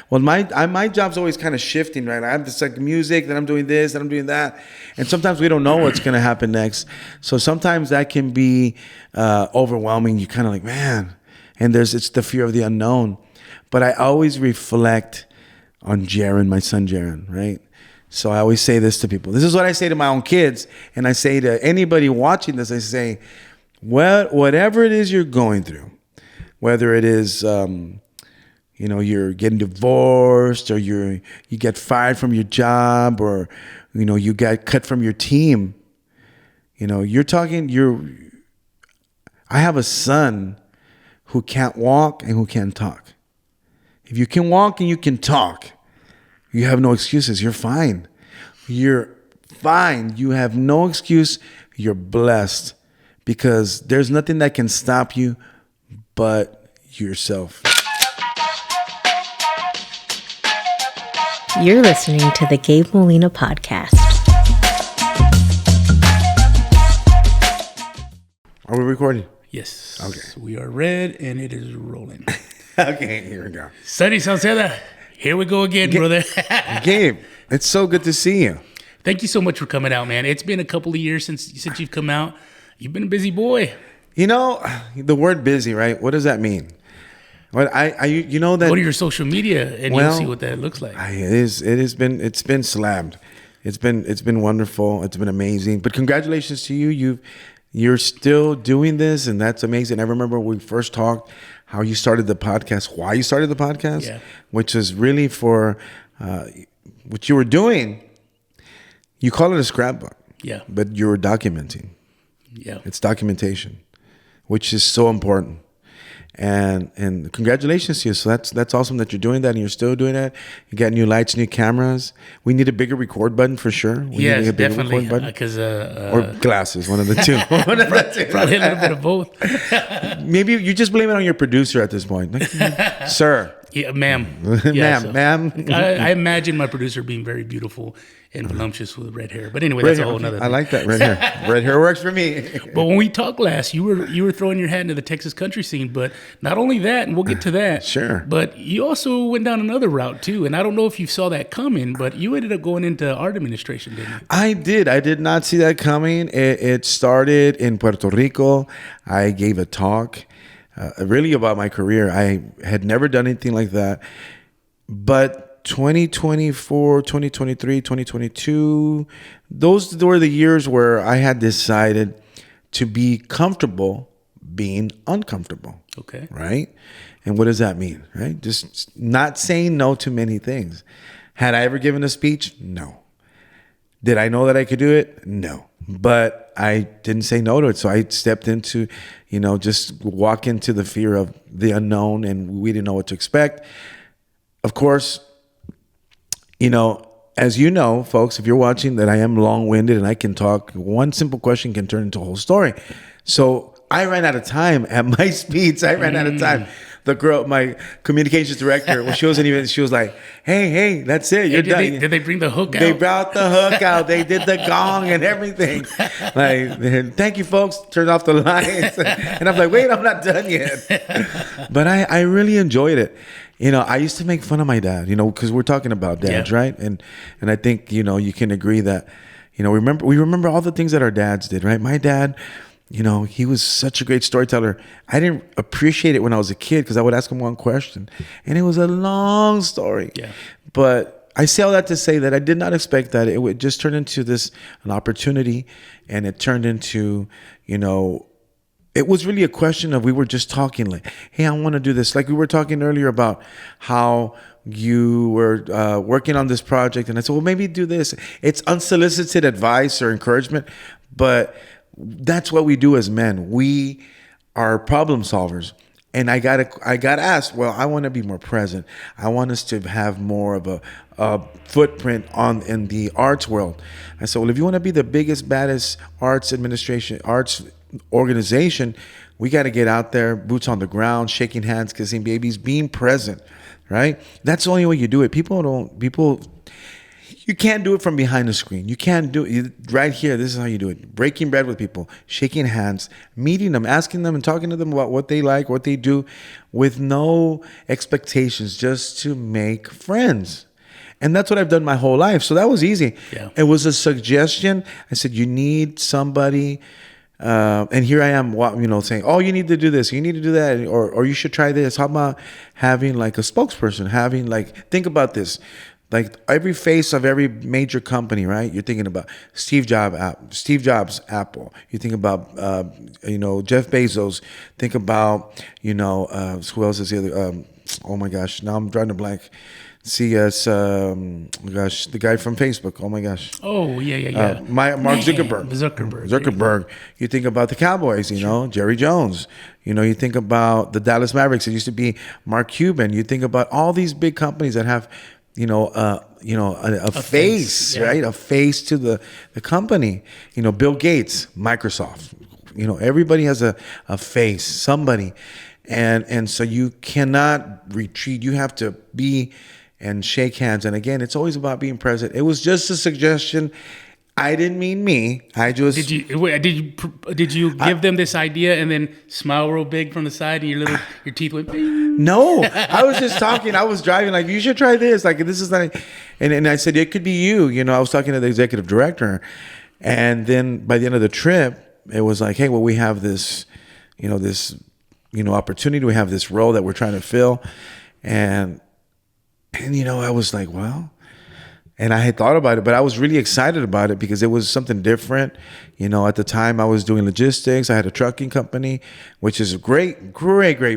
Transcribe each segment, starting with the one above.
Well, my job's always kind of shifting, right? I have this like music, then I'm doing this, then I'm doing that, and sometimes we don't know what's going to happen next. So sometimes that can be overwhelming. You kind of like, man, and it's the fear of the unknown. But I always reflect on Jaron, my son Jaron, right? So I always say this to people. This is what I say to my own kids, and I say to anybody watching this. I say, whatever it is you're going through, whether it is you're getting divorced, or you get fired from your job, or you got cut from your team. I have a son who can't walk and who can't talk. If you can walk and you can talk, you have no excuses. You're fine. You're fine. You have no excuse. You're blessed, because there's nothing that can stop you but yourself. You're listening to the Gabe Molina podcast. Are we recording? Yes. Okay. We are red and it is rolling. Okay, here we go. Sunny Sauceda, here we go again, brother. Gabe, it's so good to see you. Thank you so much for coming out, man. It's been a couple of years since you've come out. You've been a busy boy. The word busy, right? What does that mean? What that go to your social media and you'll see what that looks like. It's been slammed. It's been wonderful. It's been amazing. But congratulations to you. You're still doing this, and that's amazing. I remember when we first talked, how you started the podcast, why you started the podcast, which is really for what you were doing. You call it a scrapbook, but you're documenting. Yeah, it's documentation, which is so important. And congratulations to you. So that's awesome that you're doing that and you're still doing that. You got new lights, new cameras. We need a bigger record button for sure. Yes, definitely. Because or glasses, one of the two. Probably a little bit of both. Maybe you just blame it on your producer at this point, sir. Yeah, ma'am. Ma'am. I imagine my producer being very beautiful and voluptuous with red hair. But anyway, that's a whole nother thing. I like that, red hair. Red hair works for me. But when we talked last, you were throwing your hat into the Texas country scene. But not only that, and we'll get to that. Sure. But you also went down another route too. And I don't know if you saw that coming, but you ended up going into art administration, didn't you? I did. I did not see that coming. It started in Puerto Rico. I gave a talk really about my career. I had never done anything like that. But 2024, 2023, 2022, those were the years where I had decided to be comfortable being uncomfortable. Okay. Right? And what does that mean? Right? Just not saying no to many things. Had I ever given a speech? No. Did I know that I could do it? No. But I didn't say no to it. So I stepped into, just walk into the fear of the unknown, and we didn't know what to expect. Of course, as you know, folks, if you're watching, that I am long-winded and I can talk. One simple question can turn into a whole story. So I ran out of time at my speech. I ran out of time. The girl, my communications director, well, she was like, hey, that's it. You're done. Did they bring the hook out? They brought the hook out. They did the gong and everything. Like, thank you, folks. Turned off the lights. And I'm like, wait, I'm not done yet. But I really enjoyed it. I used to make fun of my dad, because we're talking about dads, right? And I think, you can agree that, we remember all the things that our dads did, right? My dad, he was such a great storyteller. I didn't appreciate it when I was a kid because I would ask him one question and it was a long story. Yeah. But I say all that to say that I did not expect that it would just turn into an opportunity, and it turned into, it was really a question of, we were just talking like, hey, I want to do this. Like we were talking earlier about how you were working on this project. And I said, well, maybe do this. It's unsolicited advice or encouragement, but that's what we do as men. We are problem solvers. And I got asked, well, I want to be more present. I want us to have more of a footprint in the arts world. I said, well, if you want to be the biggest, baddest arts organization, we got to get out there, boots on the ground, shaking hands, kissing babies, being present, right? That's the only way you do it. You can't do it from behind the screen. You can't do it right here. This is how you do it. Breaking bread with people, shaking hands, meeting them, asking them and talking to them about what they like, what they do, with no expectations, just to make friends. And that's what I've done my whole life. So that was easy. Yeah. It was a suggestion. I said, you need somebody. And here I am, saying, oh, you need to do this, you need to do that, or you should try this. How about having like a spokesperson, think about this. Like every face of every major company, right? You're thinking about Steve Jobs, Apple. You think about, Jeff Bezos. Think about, who else is the other? Oh my gosh, now I'm drawing a blank. The guy from Facebook. Oh my gosh. Oh yeah. Mark Zuckerberg. Zuckerberg. You think about the Cowboys. Jerry Jones. You think about the Dallas Mavericks. It used to be Mark Cuban. You think about all these big companies that have, a face, right? A face to the company. Bill Gates, Microsoft. Everybody has a face, somebody, and so you cannot retreat. You have to be and shake hands. And again, it's always about being present. It was just a suggestion. I didn't mean me. I just did you give them this idea and then smile real big from the side and your teeth went bing? No, I was just talking. I was driving like, you should try this. Like, this is not, and I said, it could be you. I was talking to the executive director, and then by the end of the trip, it was like, hey, well, we have this, opportunity. We have this role that we're trying to fill, and I was like, well. And I had thought about it, but I was really excited about it because it was something different. At the time I was doing logistics. I had a trucking company, which is great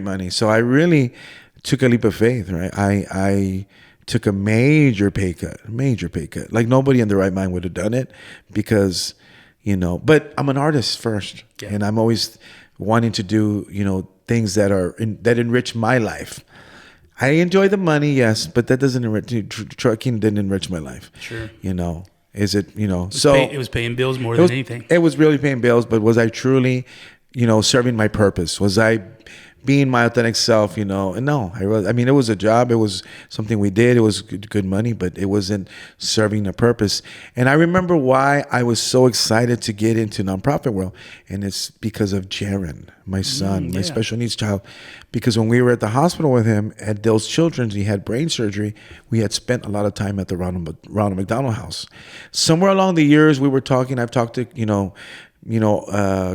money. So I really took a leap of faith, right? I took a major pay cut. Like nobody in their right mind would have done it because, but I'm an artist first. Yeah. And I'm always wanting to do, things that that enrich my life. I enjoy the money, yes, but that doesn't trucking didn't enrich my life. Sure. Is it, it was paying bills more than anything. It was really paying bills, but was I truly, serving my purpose? Was I being my authentic self, and no, it was a job. It was something we did. It was good money, but it wasn't serving a purpose. And I remember why I was so excited to get into nonprofit world. And it's because of Jaron, my son, my special needs child. Because when we were at the hospital with him at Dill's Children's, he had brain surgery. We had spent a lot of time at the Ronald McDonald House. Somewhere along the years, we were talking. I've talked to,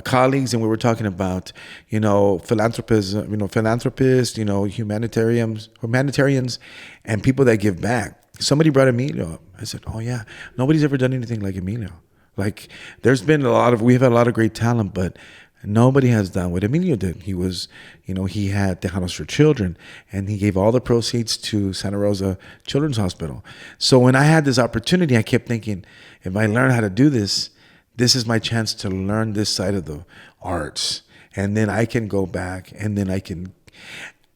colleagues, and we were talking about, philanthropists, humanitarians, and people that give back. Somebody brought Emilio up. I said, oh yeah, nobody's ever done anything like Emilio. Like we've had a lot of great talent, but nobody has done what Emilio did. He was, he had Tejanos for Children, and he gave all the proceeds to Santa Rosa Children's Hospital. So when I had this opportunity, I kept thinking, if I learn how to do this, this is my chance to learn this side of the arts. And then I can go back, and then I can.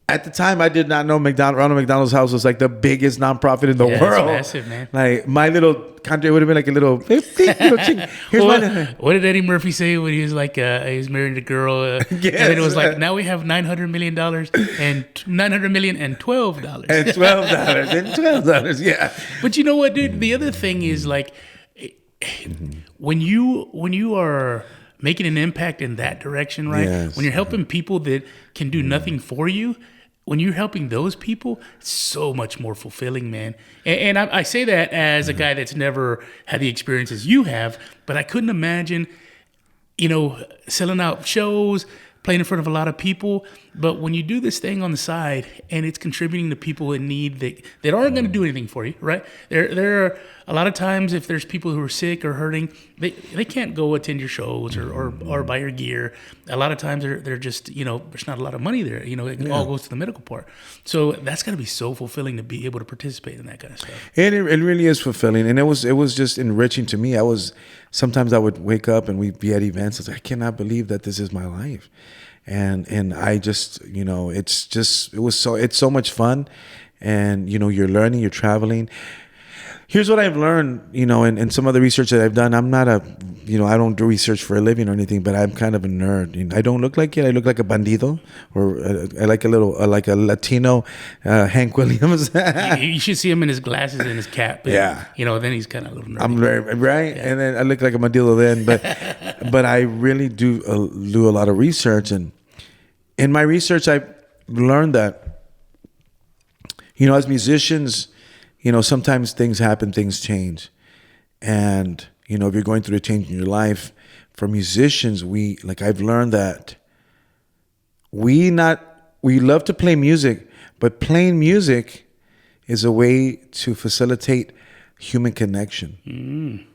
At the time, I did not know Ronald McDonald's House was like the biggest nonprofit in the world. It's massive, man. Like my little country would have been like a little chicken. What did Eddie Murphy say when he was like, he was marrying a girl? Yes. And then it was like, now we have $900 million and $900 million and $12. And $12. Yeah. But you know what, dude? The other thing is like, when you are making an impact in that direction, right? Yes. When you're helping people that can do nothing for you, when you're helping those people, it's so much more fulfilling, man. And I say that as a guy that's never had the experiences you have, but I couldn't imagine, selling out shows, playing in front of a lot of people. But when you do this thing on the side and it's contributing to people in need that aren't going to do anything for you, right? There are a lot of times if there's people who are sick or hurting, they can't go attend your shows or buy your gear. A lot of times they're just, there's not a lot of money there. It all goes to the medical part. So that's going to be so fulfilling to be able to participate in that kind of stuff. And it really is fulfilling. And it was just enriching to me. Sometimes I would wake up and we'd be at events. I was like, I cannot believe that this is my life. And I just, it's so much fun. And, you're learning, you're traveling. Here's what I've learned, and some of the research that I've done. I'm not I don't do research for a living or anything, but I'm kind of a nerd. I don't look like it. I look like a bandido, or I like like a Latino Hank Williams. You should see him in his glasses and his cap. And, Yeah. Then he's kind of a little nerdy. I'm very right, yeah. And then I look like a bandido then, but I really do a lot of research, and in my research, I've learned that, as musicians, sometimes things happen, things change. And, if you're going through a change in your life, for musicians, I've learned that we love to play music, but playing music is a way to facilitate human connection.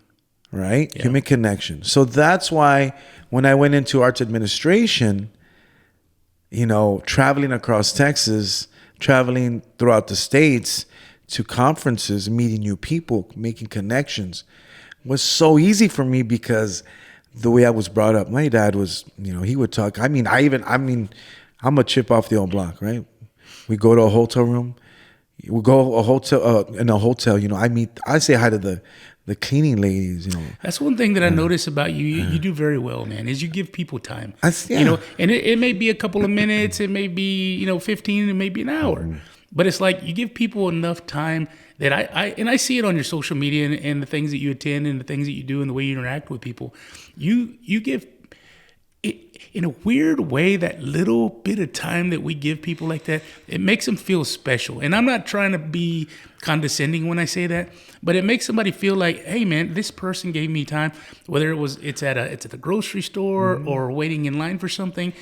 Right? Yeah. Human connection. So that's why when I went into arts administration, traveling across Texas, traveling throughout the states, to conferences, meeting new people, making connections was so easy for me because the way I was brought up. My dad was, he would talk. I'm a chip off the old block, right? We go to a hotel room. We go in a hotel, I say hi to the cleaning ladies, That's one thing that I notice about you. You do very well, man, is you give people time. Yeah. And it may be a couple of minutes, it may be, 15, it may be an hour. But it's like you give people enough time that I see it on your social media and the things that you attend and the things that you do and the way you interact with people. You give it in a weird way, that little bit of time that we give people like that, it makes them feel special. And I'm not trying to be condescending when I say that, but it makes somebody feel like, hey man, this person gave me time, whether it's at the grocery store or waiting in line for something,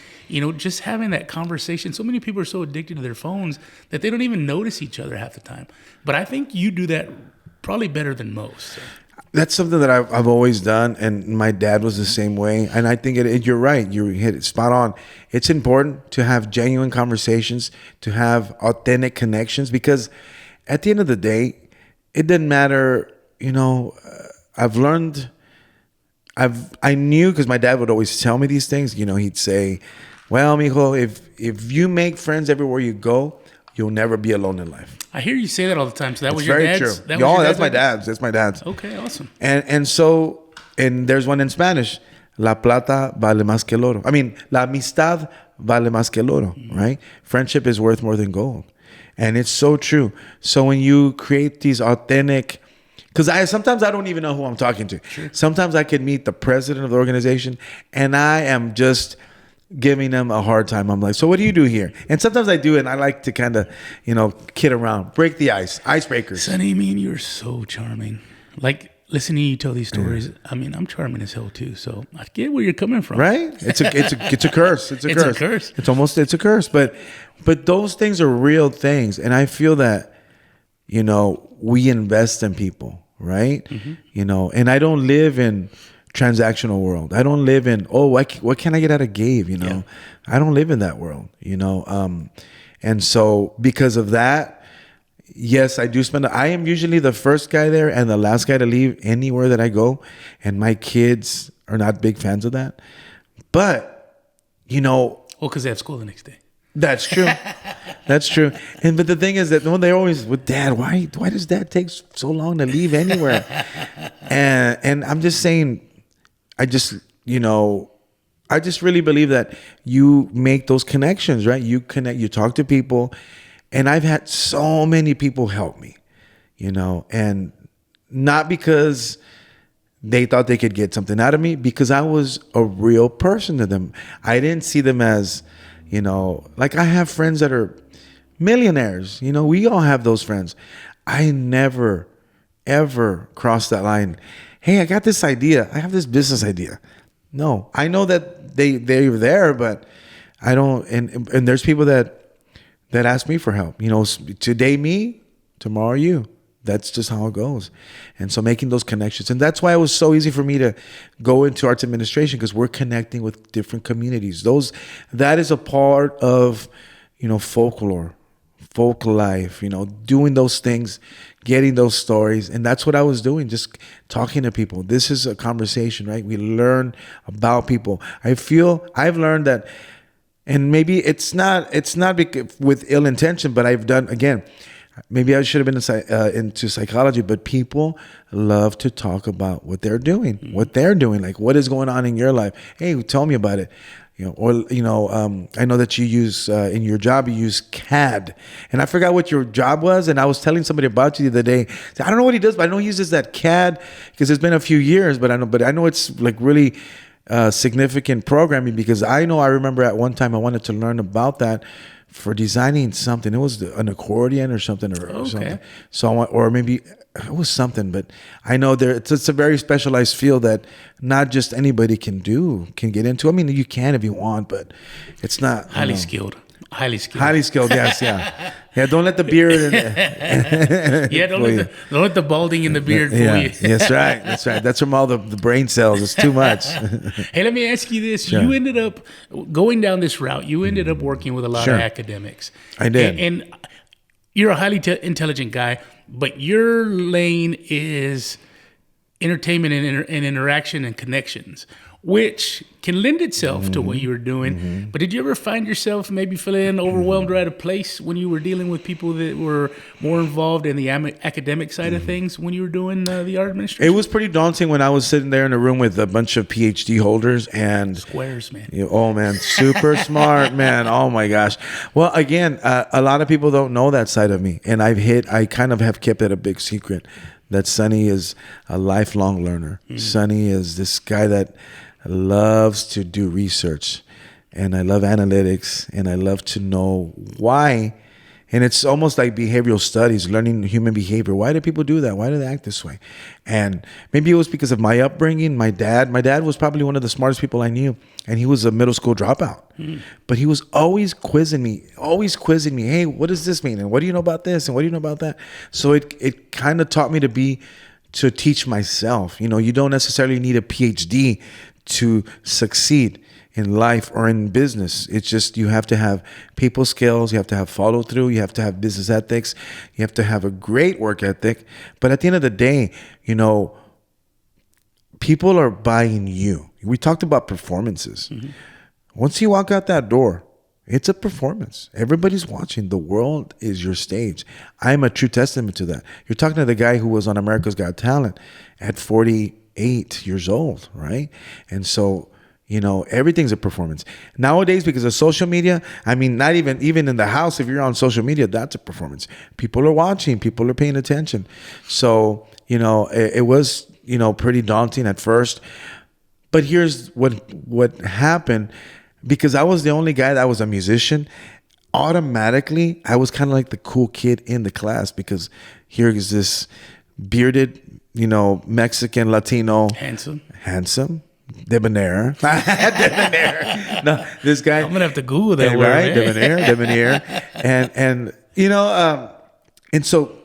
just having that conversation. So many people are so addicted to their phones that they don't even notice each other half the time. But I think you do that probably better than most. So. That's something that I've always done, and my dad was the same way. And I think you're right. You hit it spot on. It's important to have genuine conversations, to have authentic connections, because at the end of the day, it doesn't matter. I've learned. I knew, because my dad would always tell me these things. He'd say, "Well, mijo, if you make friends everywhere you go, you'll never be alone in life." I hear you say that all the time. So that was your very dad's? True. That's my dad's. That's my dad's. Okay, awesome. And there's one in Spanish. La plata vale más que el oro. La amistad vale más que el oro, right? Friendship is worth more than gold. And it's so true. So when you create these authentic, because sometimes I don't even know who I'm talking to. Sure. Sometimes I could meet the president of the organization and I am just giving them a hard time. I'm like, so what do you do here? And sometimes I do, and I like to kind of, kid around, break the ice, icebreakers. Sonny, you're so charming. Like, listening to you tell these stories, I'm charming as hell too. So I get where you're coming from. Right? It's a curse. It's a curse. It's a curse. But those things are real things, and I feel that, we invest in people, right? Mm-hmm. And I don't live in transactional world. I don't live in, what can I get out of Gabe? Yeah. I don't live in that world, and so because of that, yes, I do I am usually the first guy there and the last guy to leave anywhere that I go, and my kids are not big fans of that, but because they have school the next day. That's true. That's true. But the thing is that when they're always with dad, why does dad take so long to leave anywhere? And I'm just saying, I just really believe that you make those connections, right? You connect, you talk to people, and I've had so many people help me, and not because they thought they could get something out of me, because I was a real person to them. I didn't see them as, like I have friends that are millionaires, we all have those friends. I never, ever crossed that line. Hey, I got this idea. I have this business idea. No, I know that they're there, but I don't. And there's people that ask me for help. Today me, tomorrow you. That's just how it goes. And so making those connections, and that's why it was so easy for me to go into arts administration, because we're connecting with different communities. That is a part of, folklore, folk life. Doing those things, getting those stories. And that's what I was doing, just talking to people. This is a conversation, right? We learn about people. I feel I've learned that, and maybe it's not with ill intention, but I've done, again, maybe I should have been into psychology, but people love to talk about what they're doing, like what is going on in your life. Hey, tell me about it. I know that you use in your job, you use CAD, and I forgot what your job was. And I was telling somebody about you the other day. I don't know what he does, but I know he uses that CAD because it's been a few years. But I know it's like really significant programming, because I remember at one time I wanted to learn about that for designing something. It was an accordion or something, or something. So or maybe it was something, but I know it's a very specialized field that not just anybody can get into. I mean, you can if you want, but it's not highly skilled. Highly skilled. Yes, yeah. Yeah, don't let the beard. Don't let the balding in the beard fool you. That's right. That's from all the brain cells. It's too much. Hey, let me ask you this: Sure. You ended up going down this route. You ended up working with a lot of academics. I did, and you're a highly intelligent guy, but your lane is entertainment and interaction and connections, which can lend itself to what you were doing. But did you ever find yourself maybe feeling overwhelmed or at a place when you were dealing with people that were more involved in the academic side of things when you were doing the art administration? It was pretty daunting when I was sitting there in a room with a bunch of PhD holders and squares, man. Oh man, super smart, man. Oh my gosh. Well, again, a lot of people don't know that side of me, and I kind of have kept it a big secret that Sunny is a lifelong learner. Sunny is this guy that loves to do research, and I love analytics, and I love to know why. And it's almost like behavioral studies, learning human behavior. Why do people do that? Why do they act this way? And maybe it was because of my upbringing. My dad was probably one of the smartest people I knew, and he was a middle school dropout. But he was always quizzing me. Hey, what does this mean? And what do you know about this? And what do you know about that? So it kind of taught me to teach myself. You don't necessarily need a PhD to succeed in life or in business. It's just you have to have people skills, you have to have follow through, you have to have business ethics, you have to have a great work ethic. But at the end of the day, people are buying you. We talked about performances. Once you walk out that door, it's a performance. Everybody's watching. The world is your stage. I'm a true testament to that. You're talking to the guy who was on America's Got Talent at 48 years old, right? And so, everything's a performance. Nowadays, because of social media, I mean, not even in the house, if you're on social media, that's a performance. People are watching. People are paying attention. So, it was, pretty daunting at first. But here's what happened. Because I was the only guy that was a musician, automatically, I was kind of like the cool kid in the class, because here is this bearded, Mexican, Latino. Handsome. Debonair. No, this guy. I'm going to have to Google that word. Right? Debonair. And so,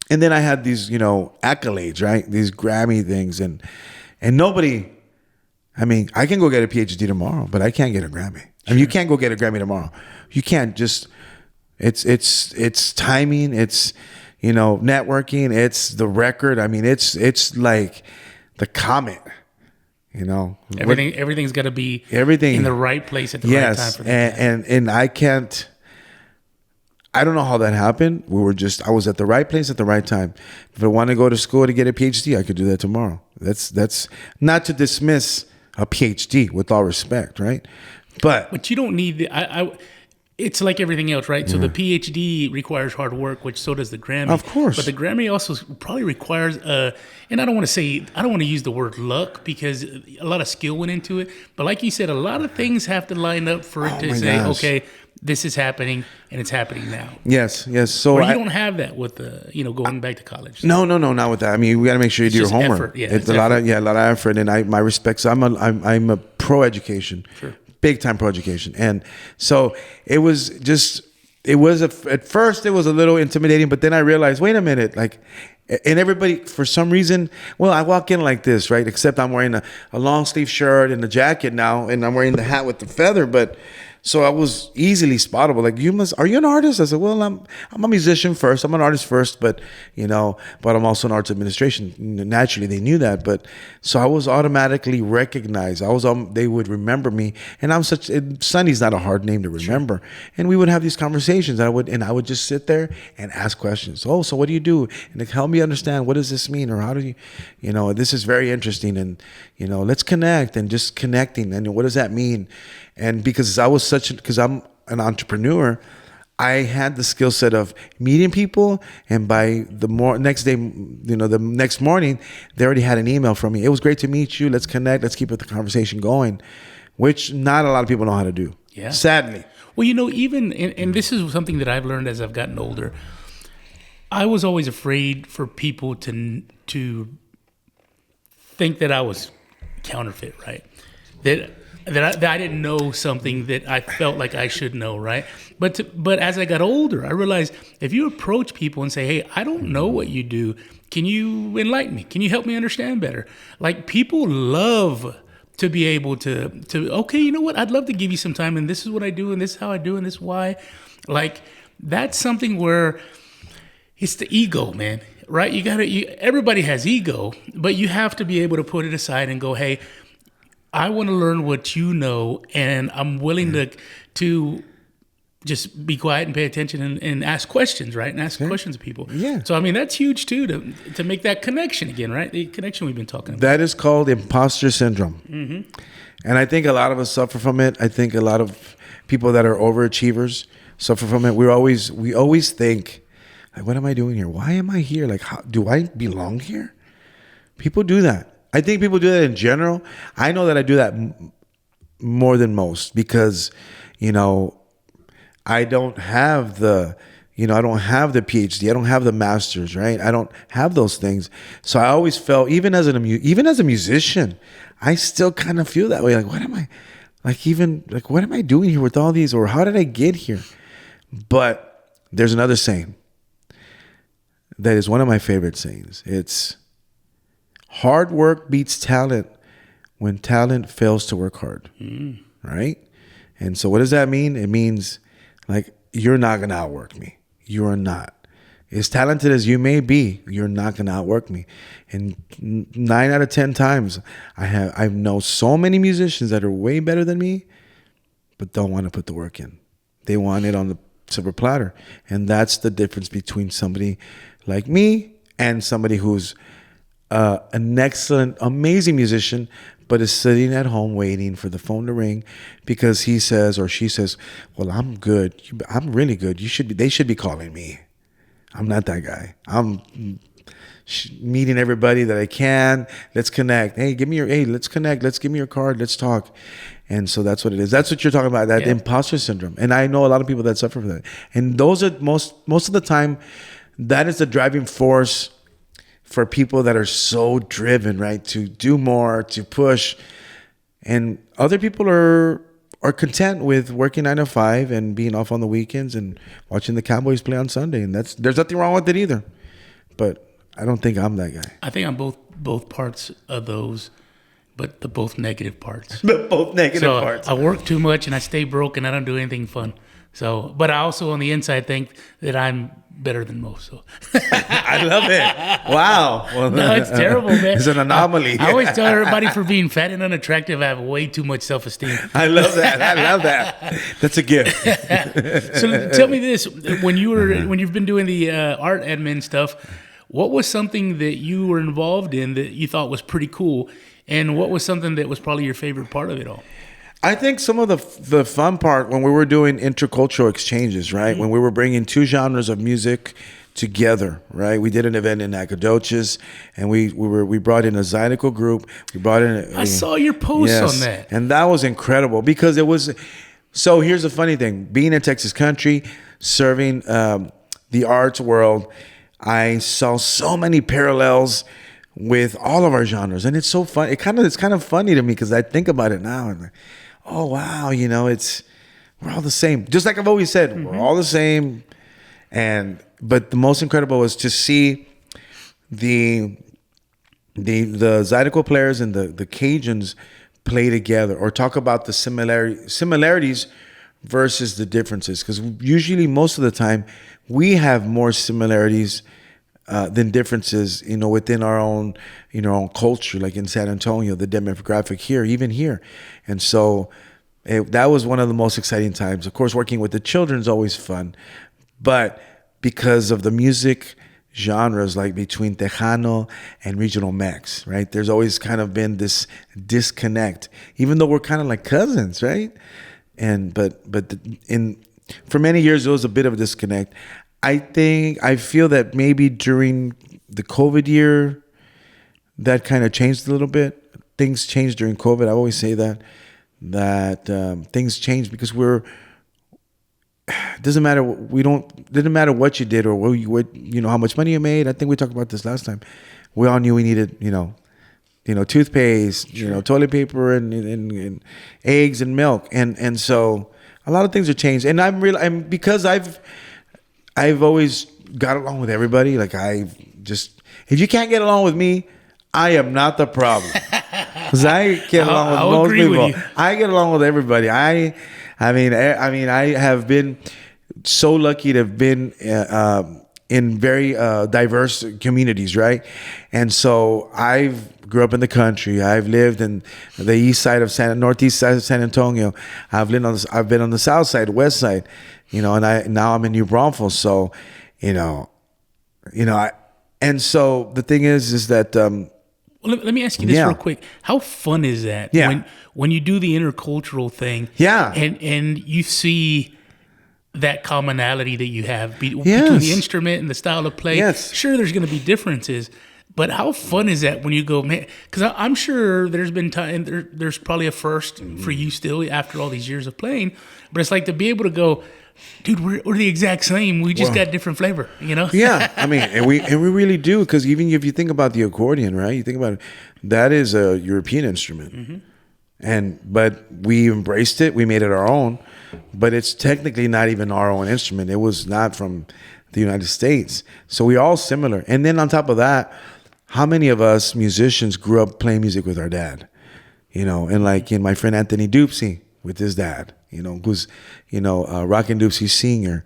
and then I had these, accolades, right? These Grammy things. And nobody... I mean, I can go get a PhD tomorrow, but I can't get a Grammy. I mean, you can't go get a Grammy tomorrow. You can't just, it's timing, it's, networking, it's the record. I mean, it's like the comet, Everything's got to be in the right place at the right time for that. And I don't know how that happened. I was at the right place at the right time. If I want to go to school to get a PhD, I could do that tomorrow. That's not to dismiss a PhD, with all respect, right? But you don't need it's like everything else, right? So the PhD requires hard work, which so does the Grammy. Of course. But the Grammy also probably requires and I don't want to use the word luck, because a lot of skill went into it. But like you said, a lot of things have to line up for it to say, okay, this is happening, and it's happening now. Yes. So you don't have that with going back to college. No, not with that. I mean, we got to make sure you do your homework. Effort. Yeah, it's a lot of effort, and my respect. So I'm a pro education, big time pro education, and so it was at first it was a little intimidating, but then I realized, wait a minute, like. And everybody, for some reason, I walk in like this, right? Except I'm wearing a long sleeve shirt and a jacket now, and I'm wearing the hat with the feather, but. So I was easily spottable. Like, are you an artist? I said, well, I'm a musician first. I'm an artist first, but I'm also in arts administration. Naturally, they knew that. But so I was automatically recognized. They would remember me. And Sunny's not a hard name to remember. Sure. And we would have these conversations. I would just sit there and ask questions. Oh, so what do you do? And they help me understand, what does this mean? Or how do you, this is very interesting. And, let's connect, and just connecting. And what does that mean? And because I'm an entrepreneur, I had the skill set of meeting people, and by the next day, the next morning, they already had an email from me. It was great to meet you. Let's connect. Let's keep the conversation going, which not a lot of people know how to do. Yeah. Sadly. Well, even, and this is something that I've learned as I've gotten older. I was always afraid for people to think that I was counterfeit, right? That I didn't know something that I felt like I should know, right? But as I got older, I realized if you approach people and say, hey, I don't know what you do. Can you enlighten me? Can you help me understand better? Like, people love to be able to okay, you know what? I'd love to give you some time, and this is what I do, and this is how I do, and this is why. Like, that's something where it's the ego, man, right? Everybody has ego, but you have to be able to put it aside and go, hey, I want to learn what you know, and I'm willing to just be quiet and pay attention and ask questions, right? And ask questions of people. Yeah. So, that's huge, too, to make that connection again, right? The connection we've been talking about. That is called imposter syndrome. Mm-hmm. And I think a lot of us suffer from it. I think a lot of people that are overachievers suffer from it. We always think, like, what am I doing here? Why am I here? Like, how do I belong here? People do that. I think people do that in general. I know that I do that more than most because, I don't have the PhD. I don't have the master's, right? I don't have those things. So I always felt, even as a musician, I still kind of feel that way. Like, what am I doing here with all these? Or how did I get here? But there's another saying that is one of my favorite sayings. It's, hard work beats talent when talent fails to work hard, right? And so what does that mean? It means, like, you're not going to outwork me. You are not. As talented as you may be, you're not going to outwork me. And 9 out of 10 times, I know so many musicians that are way better than me, but don't want to put the work in. They want it on the silver platter. And that's the difference between somebody like me and somebody who's an excellent, amazing musician, but is sitting at home waiting for the phone to ring because he says or she says, well, I'm good. I'm really good. They should be calling me. I'm not that guy. I'm meeting everybody that I can. Let's connect. Hey, let's connect. Let's give me your card. Let's talk. And so that's what it is. That's what you're talking about, that imposter syndrome. And I know a lot of people that suffer from that. And those are most of the time, that is the driving force for people that are so driven, right, to do more, to push. And other people are content with working 9 to 5 and being off on the weekends and watching the Cowboys play on Sunday. And there's nothing wrong with it either. But I don't think I'm that guy. I think I'm both parts of those, but the both negative parts. The both negative parts. I work too much and I stay broke and I don't do anything fun. So, but I also on the inside think that I'm better than most. So I love it. Wow. Well, no, it's terrible, man. It's an anomaly. I always tell everybody for being fat and unattractive, I have way too much self-esteem. I love that. That's a gift. So tell me this: when you've been doing the art admin stuff, what was something that you were involved in that you thought was pretty cool, and what was something that was probably your favorite part of it all? I think some of the fun part when we were doing intercultural exchanges, right? Mm-hmm. When we were bringing two genres of music together, right? We did an event in Nacogdoches, and we brought in a Zydeco group. We brought in. I saw your post on that, and that was incredible because it was. So here's the funny thing: being in Texas country, serving the arts world, I saw so many parallels with all of our genres, and it's so fun. It's kind of funny to me because I think about it now and. Oh wow, we're all the same. Just like I've always said, mm-hmm. We're all the same. But the most incredible was to see the Zydeco players and the Cajuns play together or talk about the similarities versus the differences, because usually most of the time we have more similarities than differences, within our own, own culture, like in San Antonio, the demographic here, even here. And so that was one of the most exciting times. Of course, working with the children is always fun, but because of the music genres, like between Tejano and regional Mex, right? There's always kind of been this disconnect, even though we're kind of like cousins, right? But for many years, there was a bit of a disconnect. I feel that maybe during the COVID year, that kind of changed a little bit. Things changed during COVID. I always say that things changed because it doesn't matter. Didn't matter what you did or how much money you made. I think we talked about this last time. We all knew we needed, toothpaste, sure, toilet paper and eggs and milk. And so a lot of things have changed. And because I've always got along with everybody. Like if you can't get along with me, I am not the problem. Because I get along with most people. I get along with everybody. I mean, I have been so lucky to have been in very diverse communities, right? And so I've grew up in the country. I've lived in the northeast side of San Antonio. I've been on the south side, west side, and now I'm in New Braunfels. So, and so the thing is that. Well, let me ask you this real quick. How fun is that? Yeah. When you do the intercultural thing, yeah, and you see that commonality that you have between the instrument and the style of play. Yes. Sure, there's going to be differences, but how fun is that when you go, man? Because I'm sure there's been time. There's probably a first for you still after all these years of playing, but it's like to be able to go, dude, we're the exact same. We just got different flavor, Yeah, I mean, and we really do, because even if you think about the accordion, right? You think about it, that is a European instrument, but we embraced it. We made it our own, but it's technically not even our own instrument. It was not from the United States, so we're all similar. And then on top of that, how many of us musicians grew up playing music with our dad? And like my friend Anthony Dupsy with his dad. Who's, Rockin' Doopsie Sr.,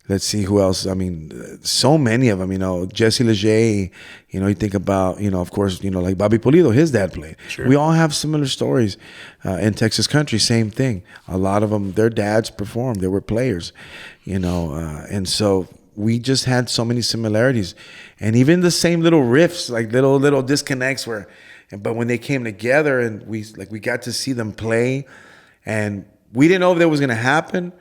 let's see who else. I mean, so many of them, Jesse Leger, you think about, of course, like Bobby Pulido, his dad played. Sure. We all have similar stories in Texas country, same thing. A lot of them, their dads performed, they were players, and so we just had so many similarities, and even the same little riffs, like little disconnects but when they came together and we got to see them play, and we didn't know if that was going to happen,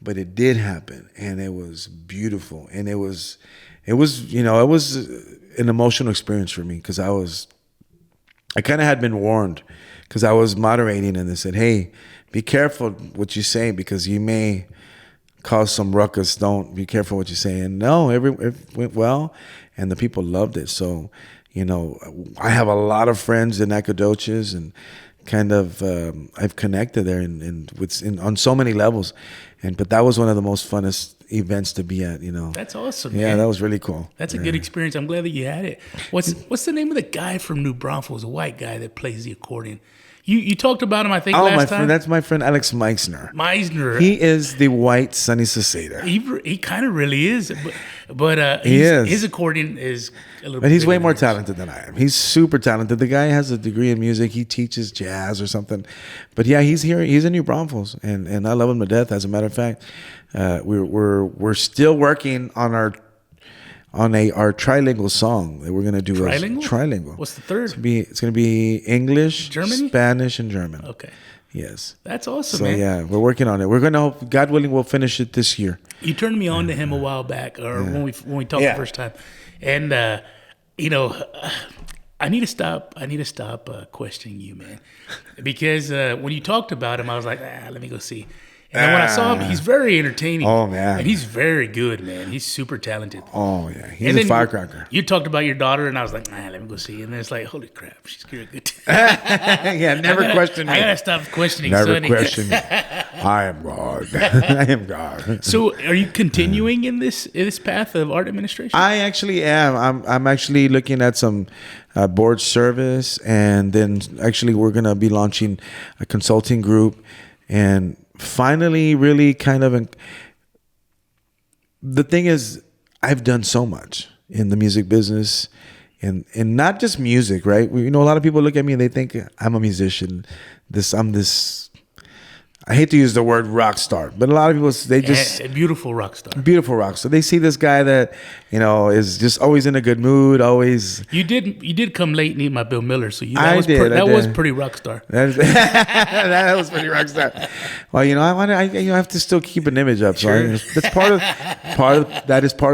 but it did happen, and it was beautiful, and it was an emotional experience for me, because I kind of had been warned, because I was moderating, and they said, hey, be careful what you say, because you may cause some ruckus. Don't be careful what you say. And no, it went well, and the people loved it. So, I have a lot of friends in Nacogdoches, and kind of I've connected there on so many levels, but that was one of the most funnest events to be at. That's awesome. Yeah, man. that was really cool. That's a good experience. I'm glad that you had it. What's the name of the guy from New Braunfels, a white guy that plays the accordion? You talked about him, I think, last time. That's my friend Alex Meisner. He is the white Sunny Sauceda. He kind of really is, but he is. His accordion is a little. But he's way more talented than I am. He's super talented. The guy has a degree in music. He teaches jazz or something. But yeah, he's here. He's in New Braunfels, and I love him to death. As a matter of fact, we're still working on our trilingual song that we're gonna do. Trilingual. What's the third? It's gonna be English, German, Spanish, and German. Okay. Yes. That's awesome, so, man. Yeah, we're working on it. We're gonna hope, God willing, we'll finish it this year. You turned me on to him a while back, or when we talked the first time, and I need to stop questioning you, man, because when you talked about him, I was like, let me go see. And then when I saw him, he's very entertaining. Oh, man. And he's very good, man. He's super talented. Oh, yeah. He's a firecracker. You talked about your daughter, and I was like, let me go see. And then it's like, holy crap, she's good. Yeah, never question me. I got to stop questioning Never Sunny. question me. I am God. I am God. So are you continuing in this path of art administration? I actually am. I'm actually looking at some board service, and then actually we're going to be launching a consulting group. and finally really kind of, the thing is, I've done so much in the music business, and not just music, right? You know, a lot of people look at me and they think I'm a musician. I'm this. I hate to use the word rock star, but a lot of people, they just a beautiful rock star. Beautiful rock star. They see this guy that, you know, is just always in a good mood, always. You did come late and eat my Bill Miller, so I did. That was pretty rock star. That was pretty rock star. Well, you know, I have to still keep an image up. So that's part of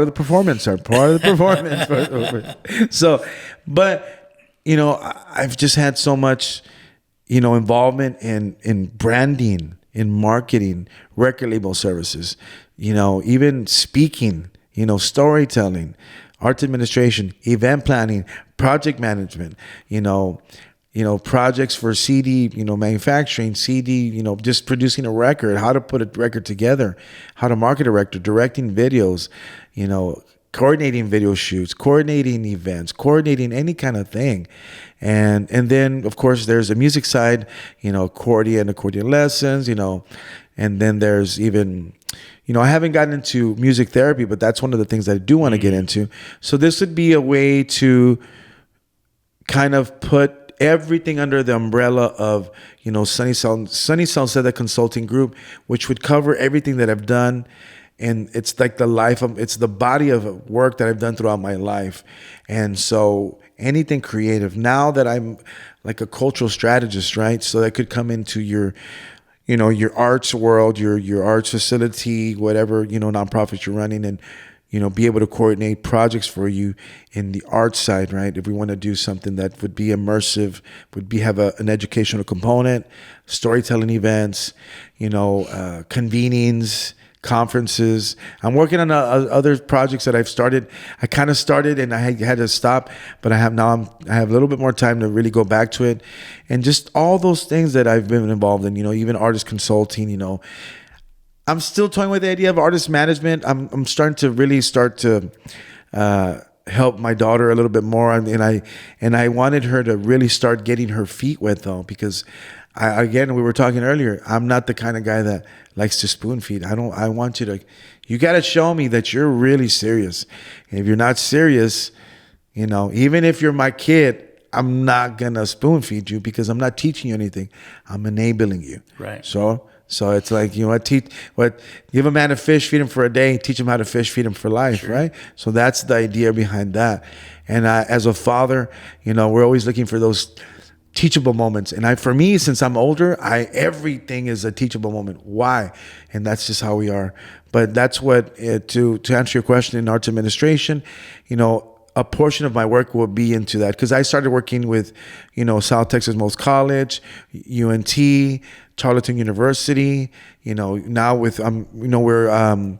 the performance, or part of the performance. So, but you know, I've just had so much, you know, involvement in branding, in marketing, record label services, you know, even speaking, you know, storytelling, art administration, event planning, project management, you know, projects for CD, you know, manufacturing, CD, you know, just producing a record, how to put a record together, how to market a record, directing videos, you know, coordinating video shoots, coordinating events, coordinating any kind of thing. And then, of course, there's a music side, you know, accordion lessons, you know, and then there's even, you know, I haven't gotten into music therapy, but that's one of the things that I do want to get into. So this would be a way to kind of put everything under the umbrella of, you know, Sunny Sauceda Consulting Group, which would cover everything that I've done. And it's like it's the body of work that I've done throughout my life. And so anything creative, now that I'm like a cultural strategist, right? So that could come into your, you know, your arts world, your arts facility, whatever, you know, nonprofits you're running, and, you know, be able to coordinate projects for you in the art side, right? If we want to do something that would be immersive, have an educational component, storytelling events, you know, convenings, conferences. I'm working on other projects that I've started. I kind of started and I had to stop, but I have a little bit more time to really go back to it, and just all those things that I've been involved in. You know, even artist consulting. You know, I'm still toying with the idea of artist management. I'm starting to really help my daughter a little bit more, and I wanted her to really start getting her feet wet though, because we were talking earlier, I'm not the kind of guy that likes to spoon feed. I want you got to show me that you're really serious. And if you're not serious, you know, even if you're my kid, I'm not going to spoon feed you, because I'm not teaching you anything. I'm enabling you. Right. So it's like, you know, give a man a fish, feed him for a day, teach him how to fish, feed him for life, sure. Right? So that's the idea behind that. And as a father, you know, we're always looking for those teachable moments. And for me, since I'm older, everything is a teachable moment. Why? And that's just how we are. But that's what, to answer your question, in arts administration, you know, a portion of my work will be into that, because I started working with, you know, South Texas Most College, UNT, Charlotte University, you know, now with, you know, we're,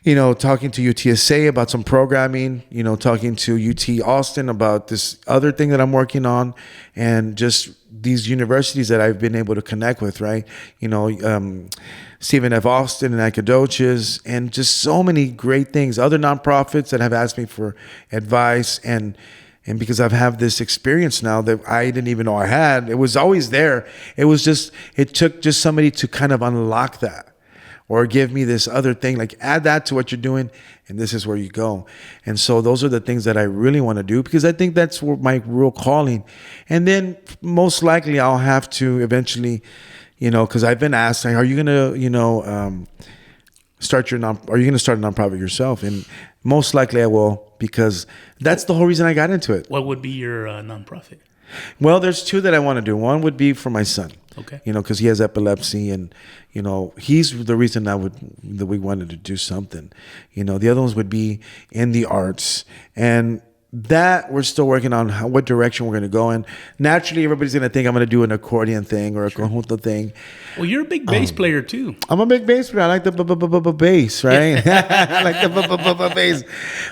you know, talking to UTSA about some programming, you know, talking to UT Austin about this other thing that I'm working on, and just these universities that I've been able to connect with, right? You know, Stephen F. Austin and Nacogdoches, and just so many great things. Other nonprofits that have asked me for advice, and because I've had this experience now that I didn't even know I had. It was always there. It took just somebody to kind of unlock that, or give me this other thing, like add that to what you're doing, and this is where you go. And so those are the things that I really want to do, because I think that's my real calling. And then most likely I'll have to eventually, you know, because I've been asked, like, are you going to, you know, are you going to start a nonprofit yourself? And most likely I will, because that's the whole reason I got into it. What would be your nonprofit? Well, there's two that I want to do. One would be for my son. Okay. You know, because he has epilepsy, and, you know, he's the reason that we wanted to do something. You know, the other ones would be in the arts, and that we're still working on what direction we're going to go in. Naturally, everybody's going to think I'm going to do an accordion thing or a conjunto thing. Well, you're a big bass player too. I'm a big bass player. I like the bass, right? I like the bass.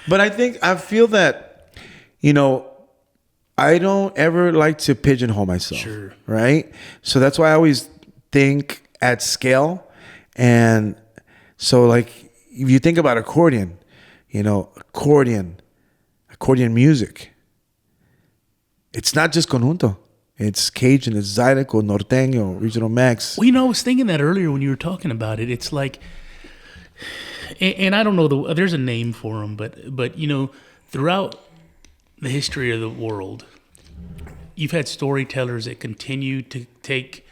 But I feel that, you know, I don't ever like to pigeonhole myself. Sure. Right? So that's why I always think at scale. And so, like, if you think about accordion, you know, accordion music, it's not just conjunto. It's Cajun, it's Zydeco, Norteño, Regional Mex. Well, I was thinking that earlier when you were talking about it. It's like, and I don't know, there's a name for them, but throughout the history of the world, you've had storytellers that continue to take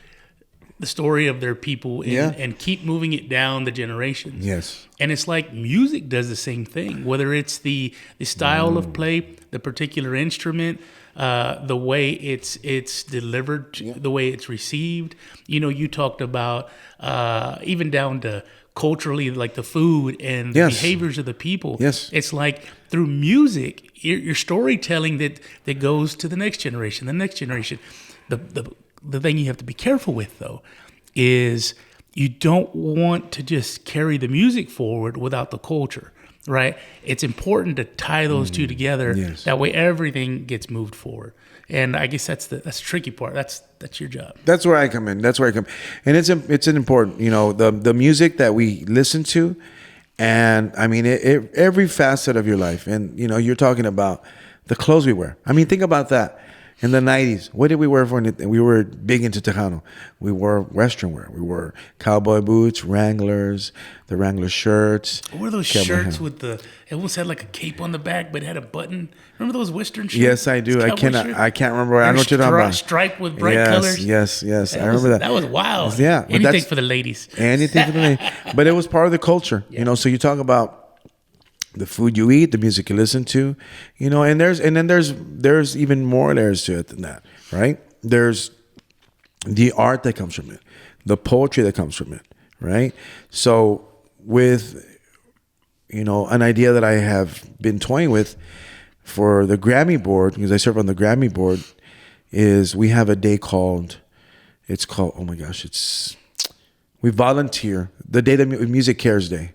the story of their people and keep moving it down the generations. Yes. And it's like music does the same thing, whether it's the style of play, the particular instrument, the way it's delivered, the way it's received. You talked about even down to culturally, like the food and the behaviors of the people. Yes. It's like through music, your storytelling that goes to the next generation, The thing you have to be careful with, though, is you don't want to just carry the music forward without the culture, right? It's important to tie those two together. Yes. That way everything gets moved forward. And I guess that's the tricky part. That's your job. That's where I come in. And it's an important, the music that we listen to, and I mean every facet of your life. And you're talking about the clothes we wear. I mean, think about that. In the 90s, what did we wear for anything? We were big into Tejano. We wore Western wear. We wore cowboy boots, Wranglers, the Wrangler shirts. What were those shirts with it almost had like a cape on the back, but it had a button? Remember those Western shirts? Yes, I do. I can't remember. I know what you're talking about. Striped with bright colors. Yes. I remember that. That was wild. Yeah. Anything for the ladies. Anything for the ladies. But it was part of the culture, so you talk about the food you eat, the music you listen to, and there's even more layers to it than that, right? There's the art that comes from it, the poetry that comes from it, right? So with, an idea that I have been toying with for the Grammy board, because I serve on the Grammy board, is we have a day we volunteer, the day that Music Cares Day.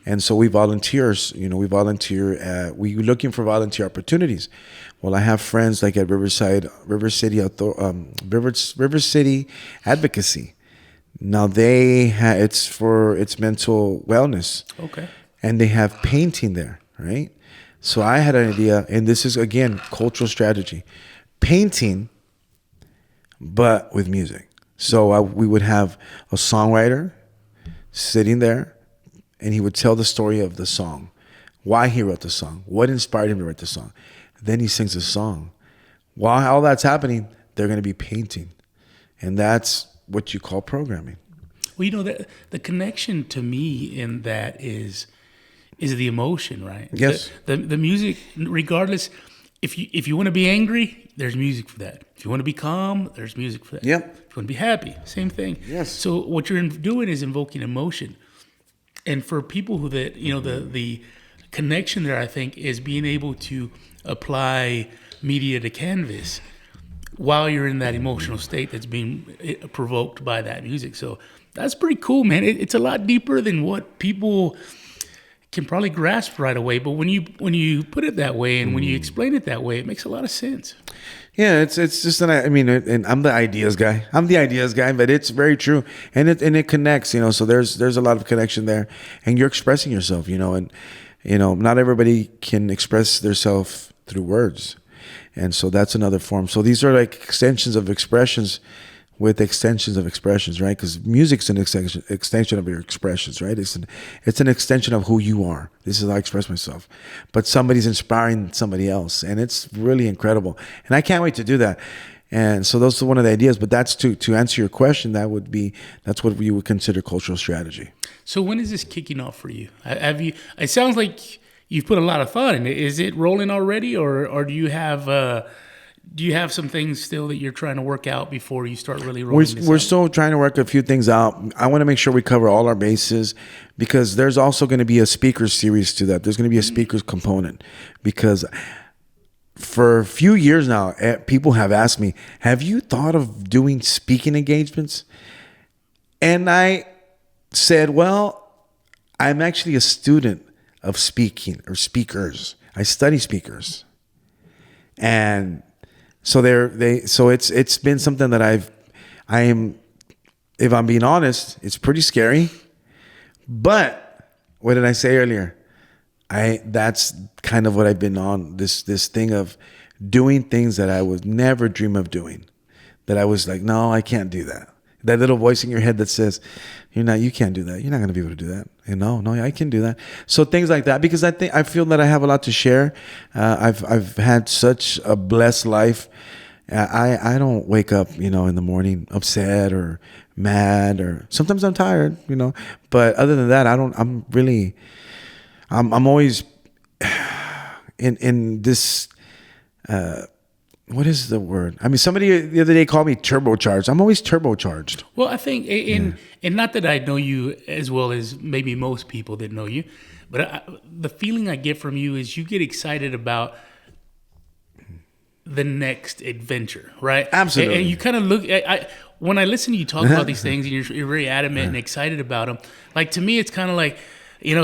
And so we volunteer, we're looking for volunteer opportunities. Well, I have friends like at River City Advocacy. Now it's mental wellness. Okay. And they have painting there, right? So I had an idea, and this is again, cultural strategy. Painting, but with music. So we would have a songwriter sitting there, and he would tell the story of the song, why he wrote the song, what inspired him to write the song. Then he sings the song. While all that's happening, they're going to be painting. And that's what you call programming. Well, the connection to me in that is the emotion, right? Yes. The music, regardless, if you want to be angry, there's music for that. If you want to be calm, there's music for that. Yep. If you want to be happy, same thing. Yes. So what you're doing is invoking emotion. And for people the connection there, I think, is being able to apply media to canvas while you're in that emotional state that's being provoked by that music. So that's pretty cool, man. It's a lot deeper than what people can probably grasp right away. But when you put it that way and when you explain it that way, it makes a lot of sense. Yeah, it's just and I'm the ideas guy. But it's very true, and it connects. So there's a lot of connection there, and you're expressing yourself. And not everybody can express themselves through words, and so that's another form. So these are like extensions of expressions with extensions of expressions, right? Because music's an extension of your expressions, right? It's an extension of who you are. This is how I express myself. But somebody's inspiring somebody else, and it's really incredible. And I can't wait to do that. And so those are one of the ideas. But that's to answer your question. That's what you would consider cultural strategy. So when is this kicking off for you? It sounds like you've put a lot of thought in it. Is it rolling already, or do you have some things still that you're trying to work out before you start really rolling this out? We're still trying to work a few things out. I want to make sure we cover all our bases, because there's also going to be a speaker series to that. There's going to be a speakers component, because for a few years now, people have asked me, have you thought of doing speaking engagements? And I said, well, I'm actually a student of speaking or speakers. I study speakers. And so it's been something that if I'm being honest, it's pretty scary. But what did I say earlier? That's kind of what I've been on, this thing of doing things that I would never dream of doing. that I was like, no, I can't do that. That little voice in your head that says, you can't do that. You're not going to be able to do that. No, I can do that. So things like that, because I feel that I have a lot to share. I've had such a blessed life. I don't wake up, in the morning upset or mad, or sometimes I'm tired, but other than that, I'm always in this, what is the word? I mean, somebody the other day called me turbocharged. I'm always turbocharged. Well, I think, and not that I know you as well as maybe most people that know you, but the feeling I get from you is you get excited about the next adventure, right? Absolutely. And you kind of look, when I listen to you talk about these things and you're very adamant and excited about them, like to me, it's kind of like,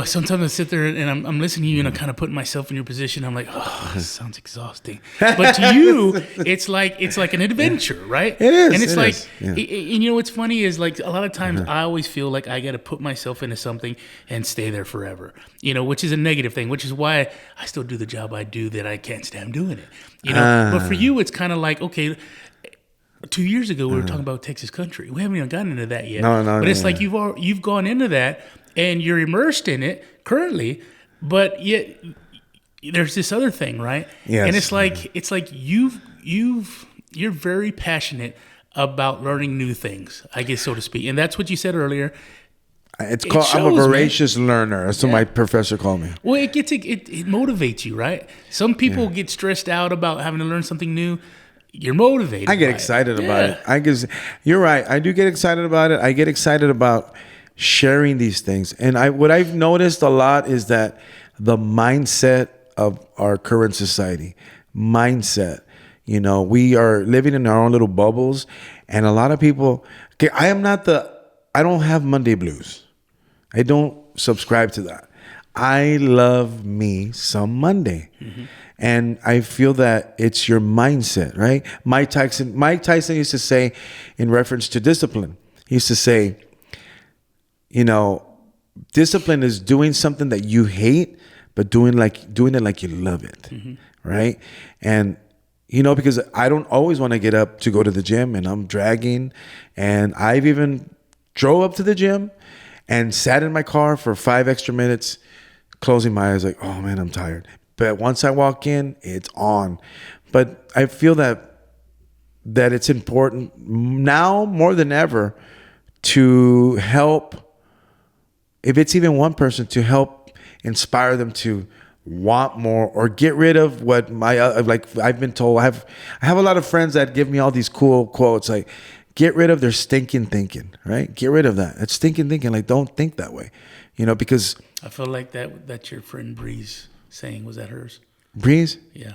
sometimes I sit there and I'm listening to you and I'm kind of putting myself in your position. I'm like, oh, this sounds exhausting. But to you, it's like an adventure, right? It is. And it's like, what's funny is like a lot of times I always feel like I got to put myself into something and stay there forever, which is a negative thing, which is why I still do the job I do that I can't stand doing it, But for you, it's kind of like, okay, 2 years ago we were talking about Texas country. We haven't even gotten into that yet. No, but it's like you've gone into that. And you're immersed in it currently, but yet there's this other thing, right? Yes. And it's like you're very passionate about learning new things, I guess, so to speak. And that's what you said earlier. It's called, I'm a voracious learner. That's what my professor called me. Well, it motivates you, right? Some people get stressed out about having to learn something new. You're motivated. I get excited about it. You're right. I do get excited about it. I get excited about sharing these things. And what I've noticed a lot is that the mindset of our current society, we are living in our own little bubbles. And a lot of people, I don't have Monday blues. I don't subscribe to that. I love me some Monday. Mm-hmm. And I feel that it's your mindset, right? Mike Tyson used to say, in reference to discipline, he used to say, discipline is doing something that you hate, but doing it like you love it, right? And because I don't always want to get up to go to the gym, and I'm dragging, and I've even drove up to the gym and sat in my car for 5 extra minutes, closing my eyes, like, oh man, I'm tired. But once I walk in, it's on. But I feel that it's important now more than ever to help. If it's even one person, to help inspire them to want more or get rid of what I've been told. I have a lot of friends that give me all these cool quotes, like, get rid of their stinking thinking, right? Get rid of that. It's stinking thinking. Like, don't think that way, because I feel like that's your friend Breeze saying. Was that hers? Breeze? Yeah.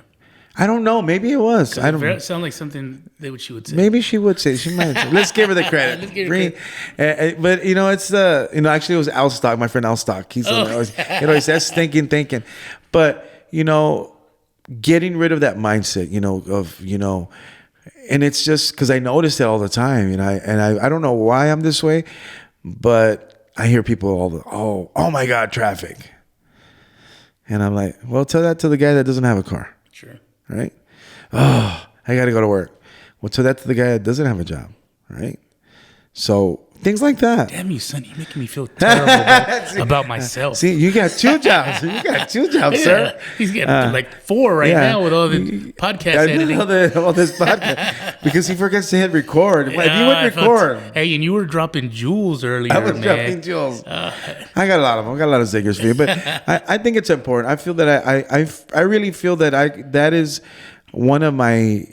I don't know. Maybe it was. I don't know. It sounds like something that she would say. Maybe she would say. She might say. Let's give her the credit. Let's give her credit. But it's actually it was Al Stock, my friend Al Stock. He says stinking thinking. But getting rid of that mindset, and it's just because I notice it all the time, and I don't know why I'm this way, but I hear people oh my God, traffic. And I'm like, well, tell that to the guy that doesn't have a car. Sure. Right? Oh, I got to go to work. Well, tell that to the guy that doesn't have a job. Right? So things like that. Damn you, Sonny. You're making me feel terrible about myself. See, you got 2 jobs. You got 2 jobs, sir. He's getting like 4 now with all the podcast editing. All this podcast. Because he forgets to hit record. If you would record. Hey, and you were dropping jewels earlier, I was dropping jewels. I got a lot of them. I got a lot of zingers for you. But I think it's important. I feel that I really feel that that is one of my...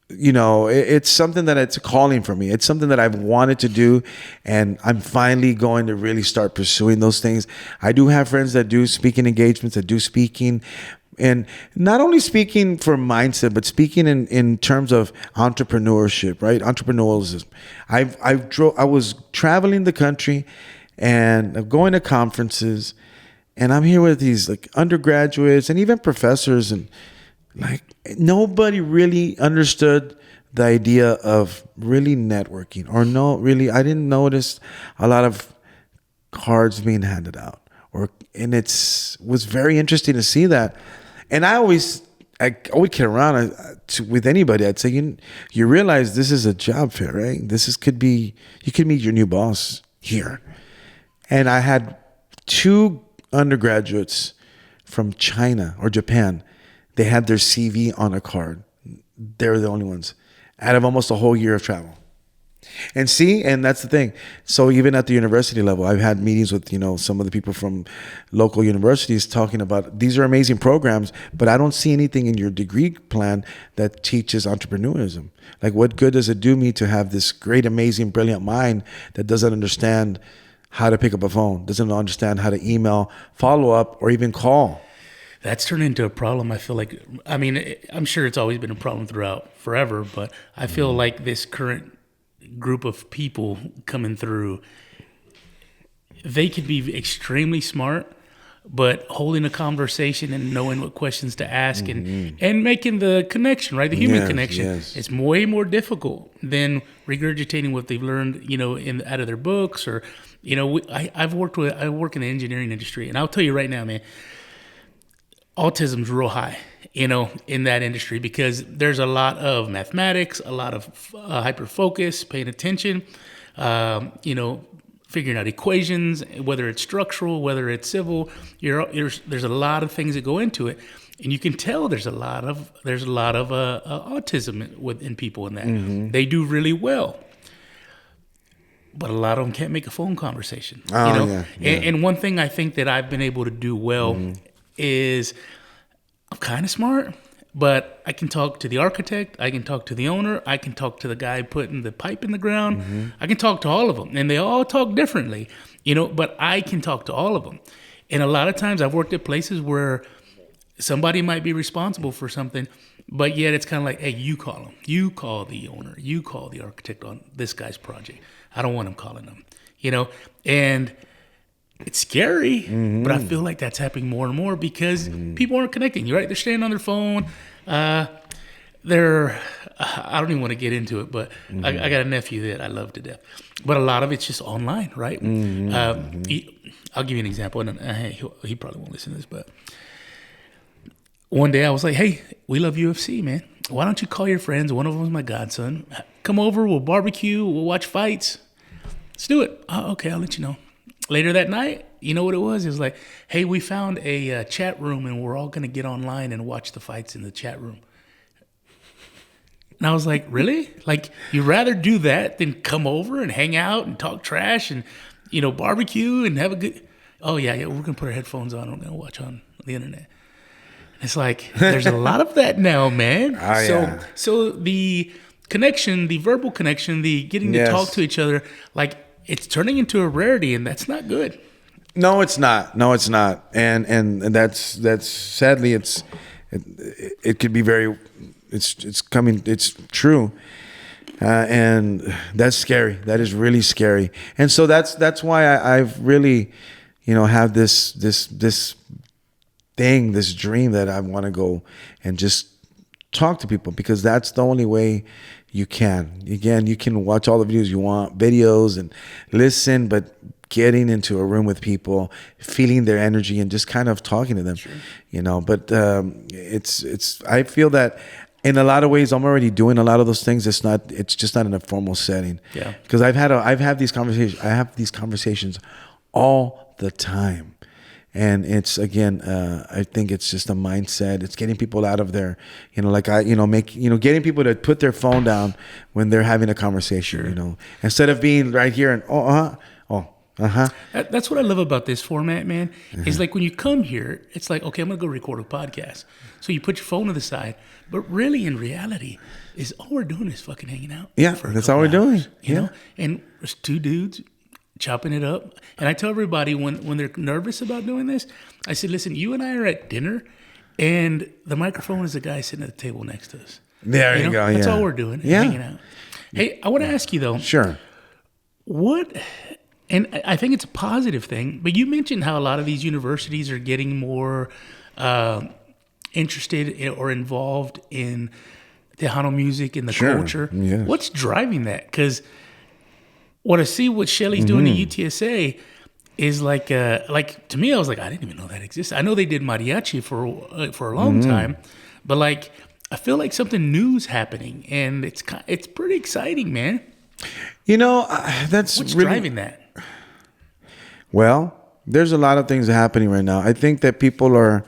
it's something that it's a calling for me. It's something that I've wanted to do, and I'm finally going to really start pursuing those things. I do have friends that do speaking engagements, that do speaking, and not only speaking for mindset, but speaking in terms of entrepreneurship, right? Entrepreneurialism. I was traveling the country and going to conferences, and I'm here with these like undergraduates and even professors, and like nobody really understood the idea of really networking, I didn't notice a lot of cards being handed out, and was very interesting to see that. And I always I would kid around with anybody. I'd say, you realize this is a job fair, right? You could meet your new boss here. And I had 2 undergraduates from China or Japan. They had their CV on a card. They were the only ones out of almost a whole year of travel. And that's the thing. So even at the university level, I've had meetings with, some of the people from local universities talking about these are amazing programs, but I don't see anything in your degree plan that teaches entrepreneurism. Like, what good does it do me to have this great, amazing, brilliant mind that doesn't understand how to pick up a phone, doesn't understand how to email, follow up, or even call? That's turned into a problem. I feel like, I'm sure it's always been a problem throughout forever, but I feel like this current group of people coming through, they could be extremely smart, but holding a conversation and knowing what questions to ask and making the connection, right? The human connection. Yes. It's way more difficult than regurgitating what they've learned, out of their books or, I work in the engineering industry, and I'll tell you right now, man, autism's real high, in that industry because there's a lot of mathematics, a lot of hyper focus, paying attention, figuring out equations, whether it's structural, whether it's civil. There's a lot of things that go into it, and you can tell there's a lot of autism in people in that. They do really well, but a lot of them can't make a phone conversation. Yeah. And one thing I think that I've been able to do well is I'm kind of smart, but I can talk to the architect, I can talk to the owner, I can talk to the guy putting the pipe in the ground, I can talk to all of them, and they all talk differently, but I can talk to all of them. And a lot of times I've worked at places where somebody might be responsible for something, but yet it's kind of like, hey, you call them, you call the owner, you call the architect on this guy's project. I don't want him calling them, and it's scary, but I feel like that's happening more and more because people aren't connecting. You're right. They're staying on their phone. I don't even want to get into it, but I got a nephew that I love to death. But a lot of it's just online, right? I'll give you an example, and he probably won't listen to this, but one day I was like, hey, we love UFC, man. Why don't you call your friends? One of them is my godson. Come over. We'll barbecue. We'll watch fights. Let's do it. Oh, okay, I'll let you know. Later that night, you know what it was? It was like, hey, we found a chat room and we're all going to get online and watch the fights in the chat room. And I was like, really? Like, you'd rather do that than come over and hang out and talk trash and, barbecue and have a good... Oh, yeah, we're going to put our headphones on. We're going to watch on the internet. And it's like, there's a lot of that now, man. So the connection, the verbal connection, the getting to talk to each other, like, it's turning into a rarity, and that's not good. No, it's not. And that's sadly it could be very, it's coming, it's true. And that's scary. That is really scary. And so that's why I've really, have this thing, this dream that I want to go and just talk to people, because that's the only way you can. Again, you can watch all the videos you want, videos, and listen, but getting into a room with people, feeling their energy, and just kind of talking to them, But it's. I feel that in a lot of ways, I'm already doing a lot of those things. It's just not in a formal setting. Yeah. Because I've had these conversations. I have these conversations all the time. And it's, again, I think it's just a mindset. It's getting people out of their, getting people to put their phone down when they're having a conversation, instead of being right here and, That's what I love about this format, man. Is like when you come here, it's like, okay, I'm going to go record a podcast. So you put your phone to the side. But really, in reality, is all we're doing is fucking hanging out. Yeah, that's all we're doing. You know? And there's two dudes chopping it up. And I tell everybody when they're nervous about doing this, I said, listen, you and I are at dinner, and the microphone is the guy sitting at the table next to us. There you go. That's all we're doing, hanging out. Hey, I want to ask you, though. Sure. And I think it's a positive thing, but you mentioned how a lot of these universities are getting more interested or involved in Tejano music and the culture. Yes. What's driving that? Because what I see what Shelly's doing at UTSA, is like to me, I was like, I didn't even know that exists. I know they did mariachi for a long time, but like I feel like something new's happening, and it's pretty exciting, man. That's What's really driving that? well. There's a lot of things happening right now. I think that people are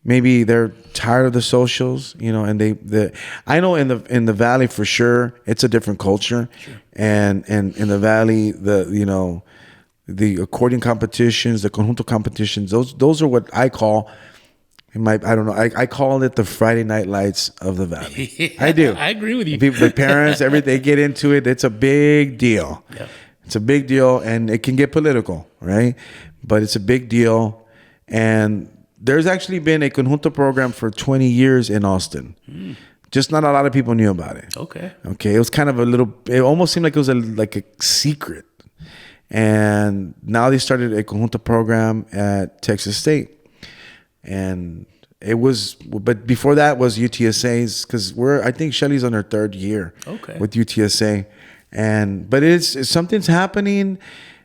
maybe they're tired of the socials, and I know in the valley for sure it's a different culture, and in the valley the accordion competitions, the conjunto competitions, those are what I call I don't know. I call it the Friday Night Lights of the valley. Yeah, I do. I agree with you. People, the parents, they get into it. It's a big deal. Yeah. It's a big deal, and it can get political, right? But it's a big deal, and there's actually been a conjunto program for 20 years in Austin. Just not a lot of people knew about it. Okay. It was kind of it almost seemed like it was like a secret. And now they started a conjunto program at Texas State. And but before that was UTSA's, because I think Shelly's on her third year with UTSA. But something's happening.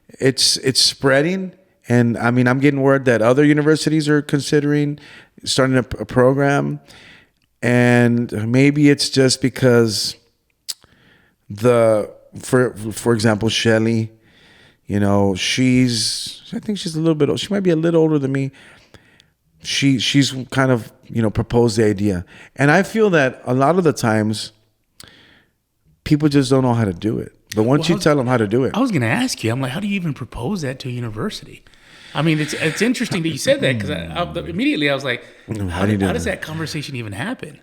It's spreading. And I mean, I'm getting word that other universities are considering starting a program. And maybe it's just because for example, Shelly, I think she's a little bit, she might be a little older than me. She's kind of, proposed the idea. And I feel that a lot of the times people just don't know how to do it. But once you tell them how to do it. I was going to ask you, I'm like, how do you even propose that to a university? I mean, it's interesting that you said that, because immediately I was like, how does that conversation even happen?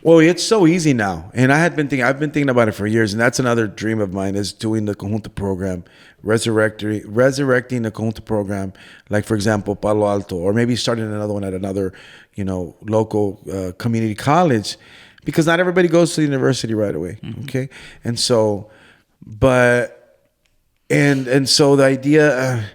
Well, it's so easy now. And I've been thinking about it for years. And that's another dream of mine, is doing the conjunto program, resurrecting the conjunto program. Like, for example, Palo Alto, or maybe starting another one at another, local community college, because not everybody goes to the university right away. Mm-hmm. Okay. And so, so the idea,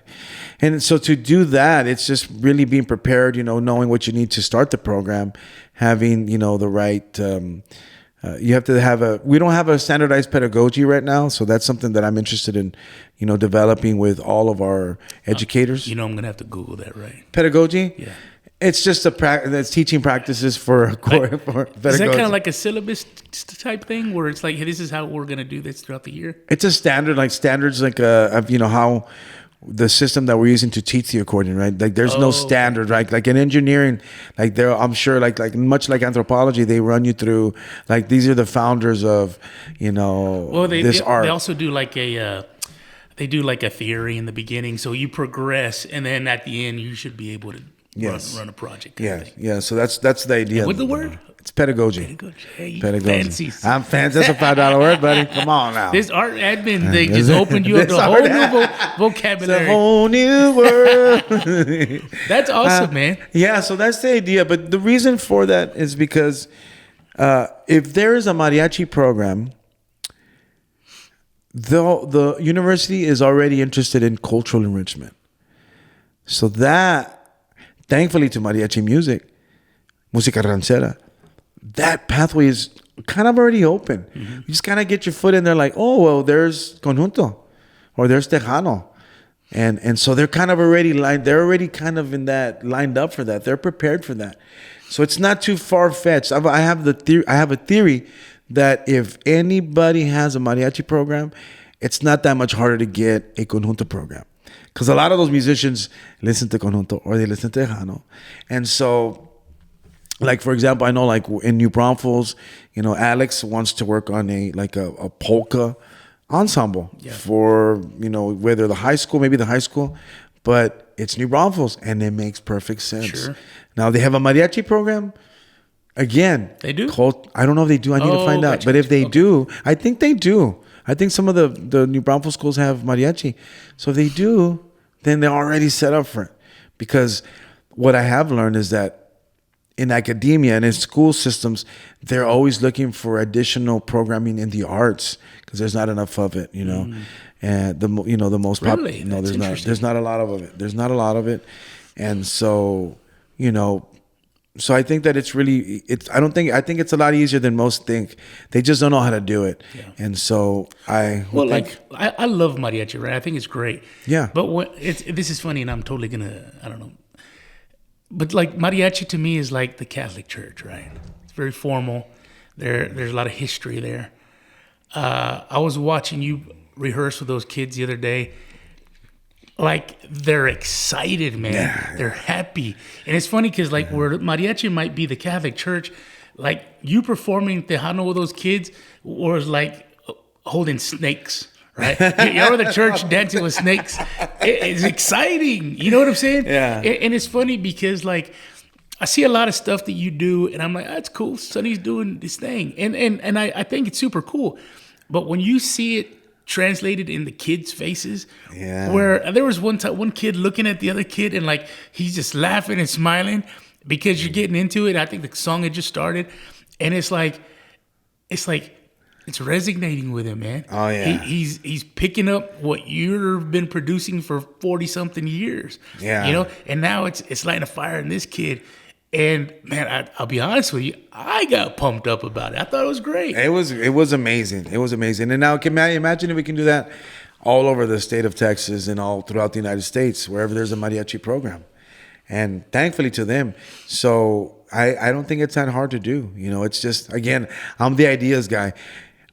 and so to do that, it's just really being prepared, knowing what you need to start the program, having, the right, you have to have we don't have a standardized pedagogy right now. So that's something that I'm interested in, developing with all of our educators. I'm going to have to Google that, right? Pedagogy? Yeah. It's just that's teaching practices for pedagogy. Is that kind of like a syllabus type thing, where it's like, hey, this is how we're going to do this throughout the year? It's a standard, like standards, like of how the system that we're using to teach the accordion, right? Like there's no standard, right? Like in engineering, like I'm sure, like much like anthropology, they run you through, like these are the founders of, this art. They also do like a theory in the beginning, so you progress, and then at the end you should be able to run a project. Yeah. So that's the idea. What's the word? It's pedagogy. Hey, pedagogy. Fancy. I'm fancy. That's a $5 word, buddy. Come on now. This art admin thing just opened you up to a whole new vocabulary. It's a whole new world. That's awesome, man. Yeah, so that's the idea. But the reason for that is because if there is a mariachi program, the university is already interested in cultural enrichment. So that, thankfully to mariachi music, música ranchera, that pathway is kind of already open. Mm-hmm. You just kind of get your foot in there, like, oh, well, there's conjunto, or there's tejano. And so they're kind of already kind of in that, lined up for that. They're prepared for that. So it's not too far-fetched. I have a theory that if anybody has a mariachi program, it's not that much harder to get a conjunto program. Because a lot of those musicians listen to conjunto or they listen to tejano. And so, like, for example, I know, like, in New Braunfels, Alex wants to work on a polka ensemble for, whether the high school, but it's New Braunfels, and it makes perfect sense. Sure. Now, they have a mariachi program. Again, they do? I don't know if they do. I need to find out. But if they do, I think they do. I think some of the New Braunfels schools have mariachi. So if they do, then they're already set up for it. Because what I have learned is that in academia and in school systems, they're always looking for additional programming in the arts because there's not enough of it, And the most really? There's not a lot of it. There's not a lot of it, and so So I think that I think it's a lot easier than most think. They just don't know how to do it. Yeah. And so I love mariachi, right? I think it's great. Yeah. But this is funny, and I'm totally I don't know. But like mariachi to me is like the Catholic Church, right? It's very formal. There's a lot of history there. I was watching you rehearse with those kids the other day. Like, they're excited, man. Yeah. They're happy. And it's funny because, like, where mariachi might be the Catholic Church, like, you performing Tejano with those kids was like holding snakes, right? You're the church dancing with snakes. It's exciting. You know what I'm saying? Yeah. And it's funny because, like, I see a lot of stuff that you do, and I'm like, that's cool. Sonny's doing this thing. And I think it's super cool. But when you see it translated in the kids' faces, where there was one kid looking at the other kid and like he's just laughing and smiling because you're getting into it. I think the song had just started, and it's resonating with him, man. Oh yeah, he's picking up what you've been producing for 40 something years. Yeah, you know, and now it's lighting a fire in this kid. And man, I'll be honest with you, I got pumped up about it. I thought it was great. It was amazing. It was amazing. And now, imagine if we can do that all over the state of Texas and all throughout the United States, wherever there's a mariachi program. And thankfully to them. So I don't think it's that hard to do. You know, it's just, again, I'm the ideas guy.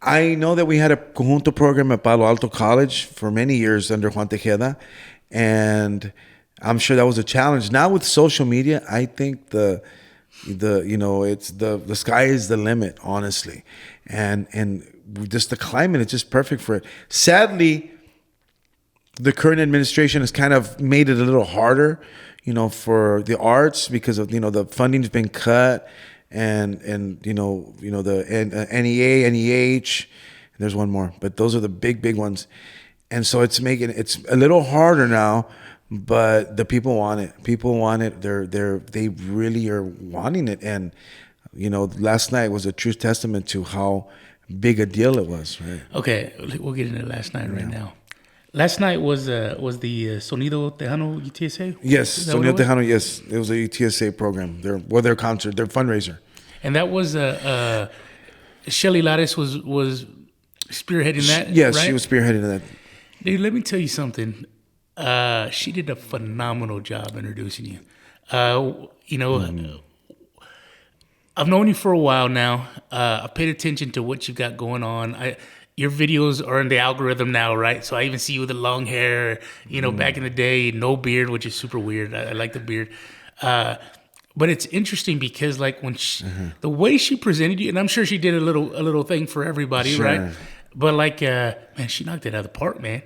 I know that we had a conjunto program at Palo Alto College for many years under Juan Tejeda, and I'm sure that was a challenge. Now with social media, I think the sky is the limit, honestly, and just the climate is just perfect for it. Sadly, the current administration has kind of made it a little harder, you know, for the arts because of the funding's been cut, and the NEA, NEH, and there's one more, but those are the big ones, and so it's a little harder now. But the people want it. People want it. They really are wanting it. And last night was a true testament to how big a deal it was. Right. Okay, we'll get into last night right now. Last night was the Sonido Tejano UTSA. Yes, Sonido Tejano. Yes, it was a UTSA program. Their concert, their fundraiser. And that was Shelly Lares was spearheading that. Yes, right? She was spearheading that. Dude, let me tell you something. She did a phenomenal job introducing you. I've known you for a while now. I paid attention to what you got going on. Your videos are in the algorithm now, right? So I even see you with the long hair. Back in the day, no beard, which is super weird. I like the beard. But it's interesting because, like, when the way she presented you, and I'm sure she did a little thing for everybody, sure. Right? But like, man, she knocked it out of the park, man.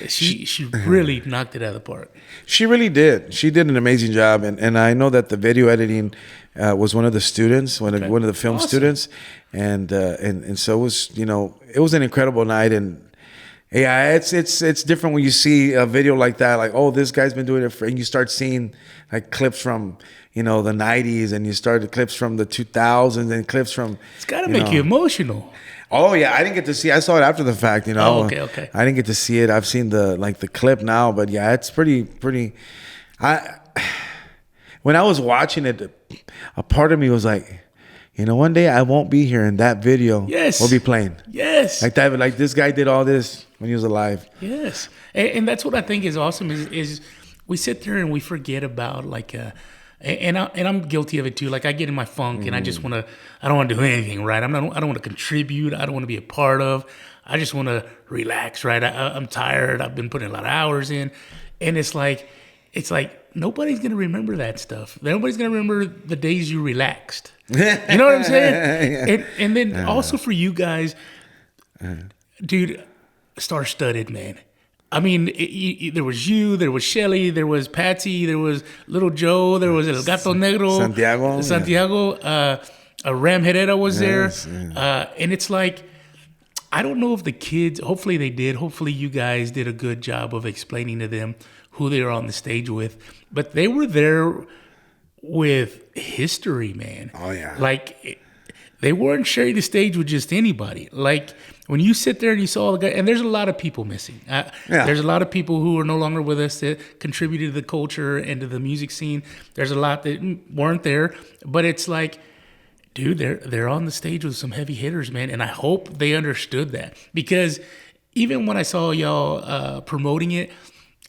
She really knocked it out of the park. She really did. She did an amazing job, and I know that the video editing was one of the students, one of the film students, and so it was. It was an incredible night, and yeah, it's different when you see a video like that. Like, oh, this guy's been doing it and you start seeing like clips from the 90s, and you start clips from the 2000s, and clips from. It's got to make you emotional. Oh yeah, I didn't get to see. I saw it after the fact, Oh, okay. I didn't get to see it. I've seen the clip now, but yeah, it's pretty. When I was watching it, a part of me was like, one day I won't be here, and that video will be playing. Yes, like that. Like, this guy did all this when he was alive. Yes, and that's what I think is awesome. Is we sit there and we forget about And I'm guilty of it too. Like, I get in my funk and I just want to. I don't want to do anything, right? I don't want to contribute. I don't want to be a part of. I just want to relax, right? I'm tired. I've been putting a lot of hours in, and it's like nobody's gonna remember that stuff. Nobody's gonna remember the days you relaxed. You know what I'm saying? Yeah. And then also for you guys, dude, star-studded, man. I mean, there was you, there was Shelly, there was Patsy, there was Little Joe, there was El Gato Negro, Santiago, Ram Herrera was there, and it's like, I don't know if the kids, hopefully they did, hopefully you guys did a good job of explaining to them who they were on the stage with, but they were there with history, man. Oh yeah, like they weren't sharing the stage with just anybody. Like, when you sit there and you saw all the guys, and there's a lot of people missing. There's a lot of people who are no longer with us that contributed to the culture and to the music scene. There's a lot that weren't there, but it's like, dude, they're on the stage with some heavy hitters, man, and I hope they understood that, because even when I saw y'all promoting it,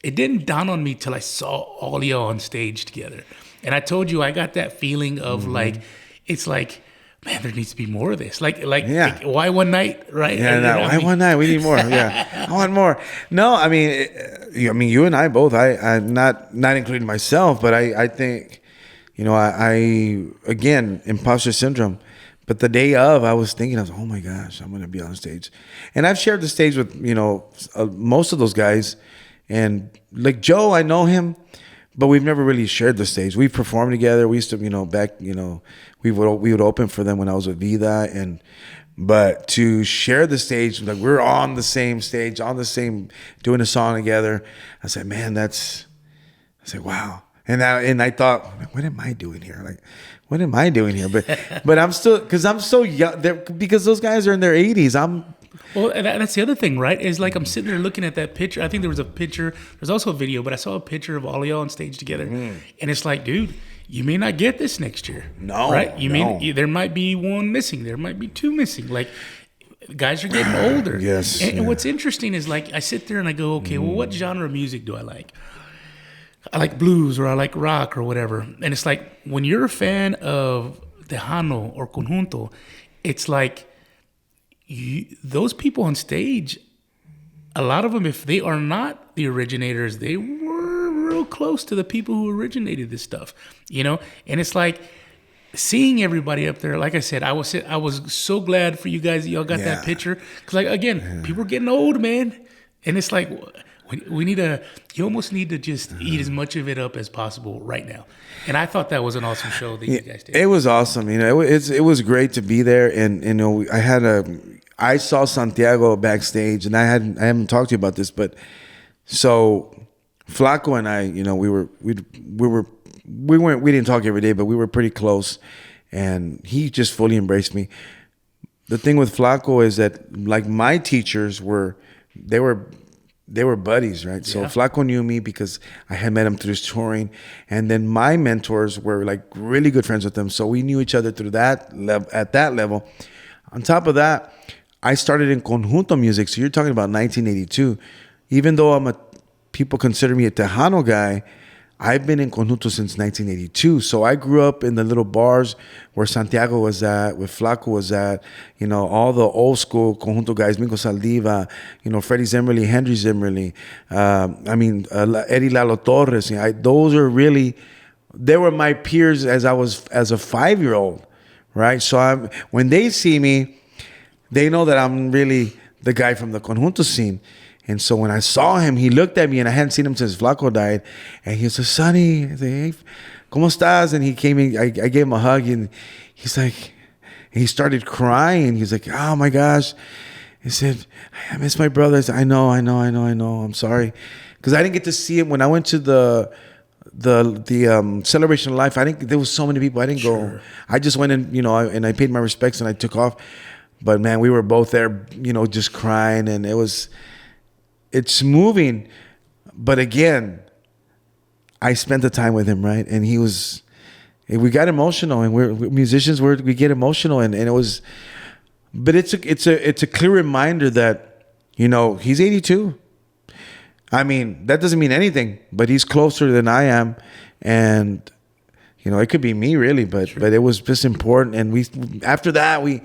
it didn't dawn on me till I saw all y'all on stage together. And I told you I got that feeling of like, it's like, man, there needs to be more of this. Like why one night, right? Yeah, why one night? We need more. Yeah, I want more. No, I mean, you and I both. I'm not including myself, but I think, I again, imposter syndrome. But the day of, I was thinking, oh my gosh, I'm going to be on stage. And I've shared the stage with, most of those guys. And like Joe, I know him, but we've never really shared the stage. We've performed together. We used to, we would open for them when I was with Vida. But to share the stage, like we're on the same stage, doing a song together. I said, man, wow. And I thought, what am I doing here? Like, what am I doing here? But I'm still, because I'm so young, because those guys are in their 80s. Well, that's the other thing, right? Is like I'm sitting there looking at that picture. I think there was a picture. There's also a video, but I saw a picture of all of y'all on stage together. And it's like, dude, you may not get this next year. No. Right? There might be one missing. There might be two missing. Like, guys are getting older. Yes. And what's interesting is, like, I sit there and I go, okay, well, what genre of music do I like? I like blues, or I like rock, or whatever. And it's like, when you're a fan of Tejano or Conjunto, it's like, those people on stage, a lot of them, if they are not the originators, they were real close to the people who originated this stuff, And it's like seeing everybody up there. Like I said, I was so glad for you guys that y'all got that picture, because, like, again, people are getting old, man, and it's like you almost need to just eat as much of it up as possible right now. And I thought that was an awesome show that you guys did. It was awesome. It was great to be there. And, I saw Santiago backstage, and I haven't talked to you about this, but so Flaco and I, we didn't talk every day, but we were pretty close, and he just fully embraced me. The thing with Flaco is that, like, my teachers were buddies, right? So Flaco knew me because I had met him through his touring, and then my mentors were like really good friends with him. So we knew each other through that level. At that level, on top of that, I started in conjunto music. So you're talking about 1982. Even though people consider me a Tejano guy, I've been in conjunto since 1982. So I grew up in the little bars where Santiago was at, where Flaco was at, all the old school conjunto guys, Mingo Saldiva, Freddie Zimmerly, Henry Zimmerly, Eddie Lalo Torres. Those are really, they were my peers as a 5-year-old, right? So when they see me, they know that I'm really the guy from the conjunto scene. And so when I saw him, he looked at me, and I hadn't seen him since Flaco died. And he said, Sonny, I said, hey, ¿cómo estás? And he came in, I gave him a hug, and he's like, he started crying. He's like, oh my gosh. He said, I miss my brother. I said, I know. I'm sorry. Because I didn't get to see him when I went to the Celebration of Life. I think there was so many people. I didn't go. I just went in, and I paid my respects, and I took off. But man, we were both there, just crying, and it's moving. But again, I spent the time with him, right? And we got emotional, and we're musicians, we get emotional, and it was, but it's a clear reminder that, he's 82. I mean, that doesn't mean anything, but he's closer than I am. And, it could be me really, but it was just important. And after that, we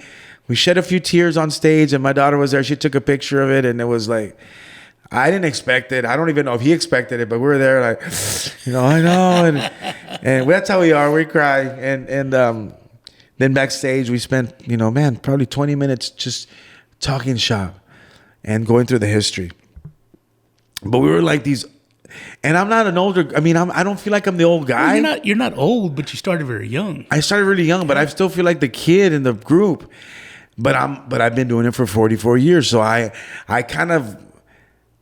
shed a few tears on stage, and my daughter was there. She took a picture of it, and it was like, I didn't expect it. I don't even know if he expected it, but we were there like, I know. And that's how we are. We cry. And then backstage, we spent, probably 20 minutes just talking shop and going through the history. But we were like these, and I'm not an older, I don't feel like I'm the old guy. Well, you're not old, but you started very young. I started really young, but I still feel like the kid in the group. But I've been doing it for 44 years. So I kind of,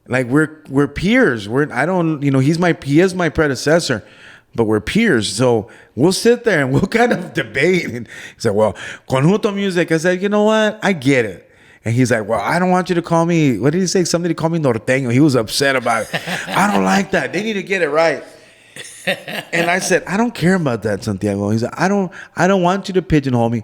like, we're peers. He is my predecessor, but we're peers. So we'll sit there and we'll kind of debate. And he said, well, conjunto music. I said, you know what? I get it. And he's like, well, I don't want you to call me, what did he say? Somebody called me norteño. He was upset about it. I don't like that. They need to get it right. And I said, I don't care about that, Santiago. He's like, I don't want you to pigeonhole me.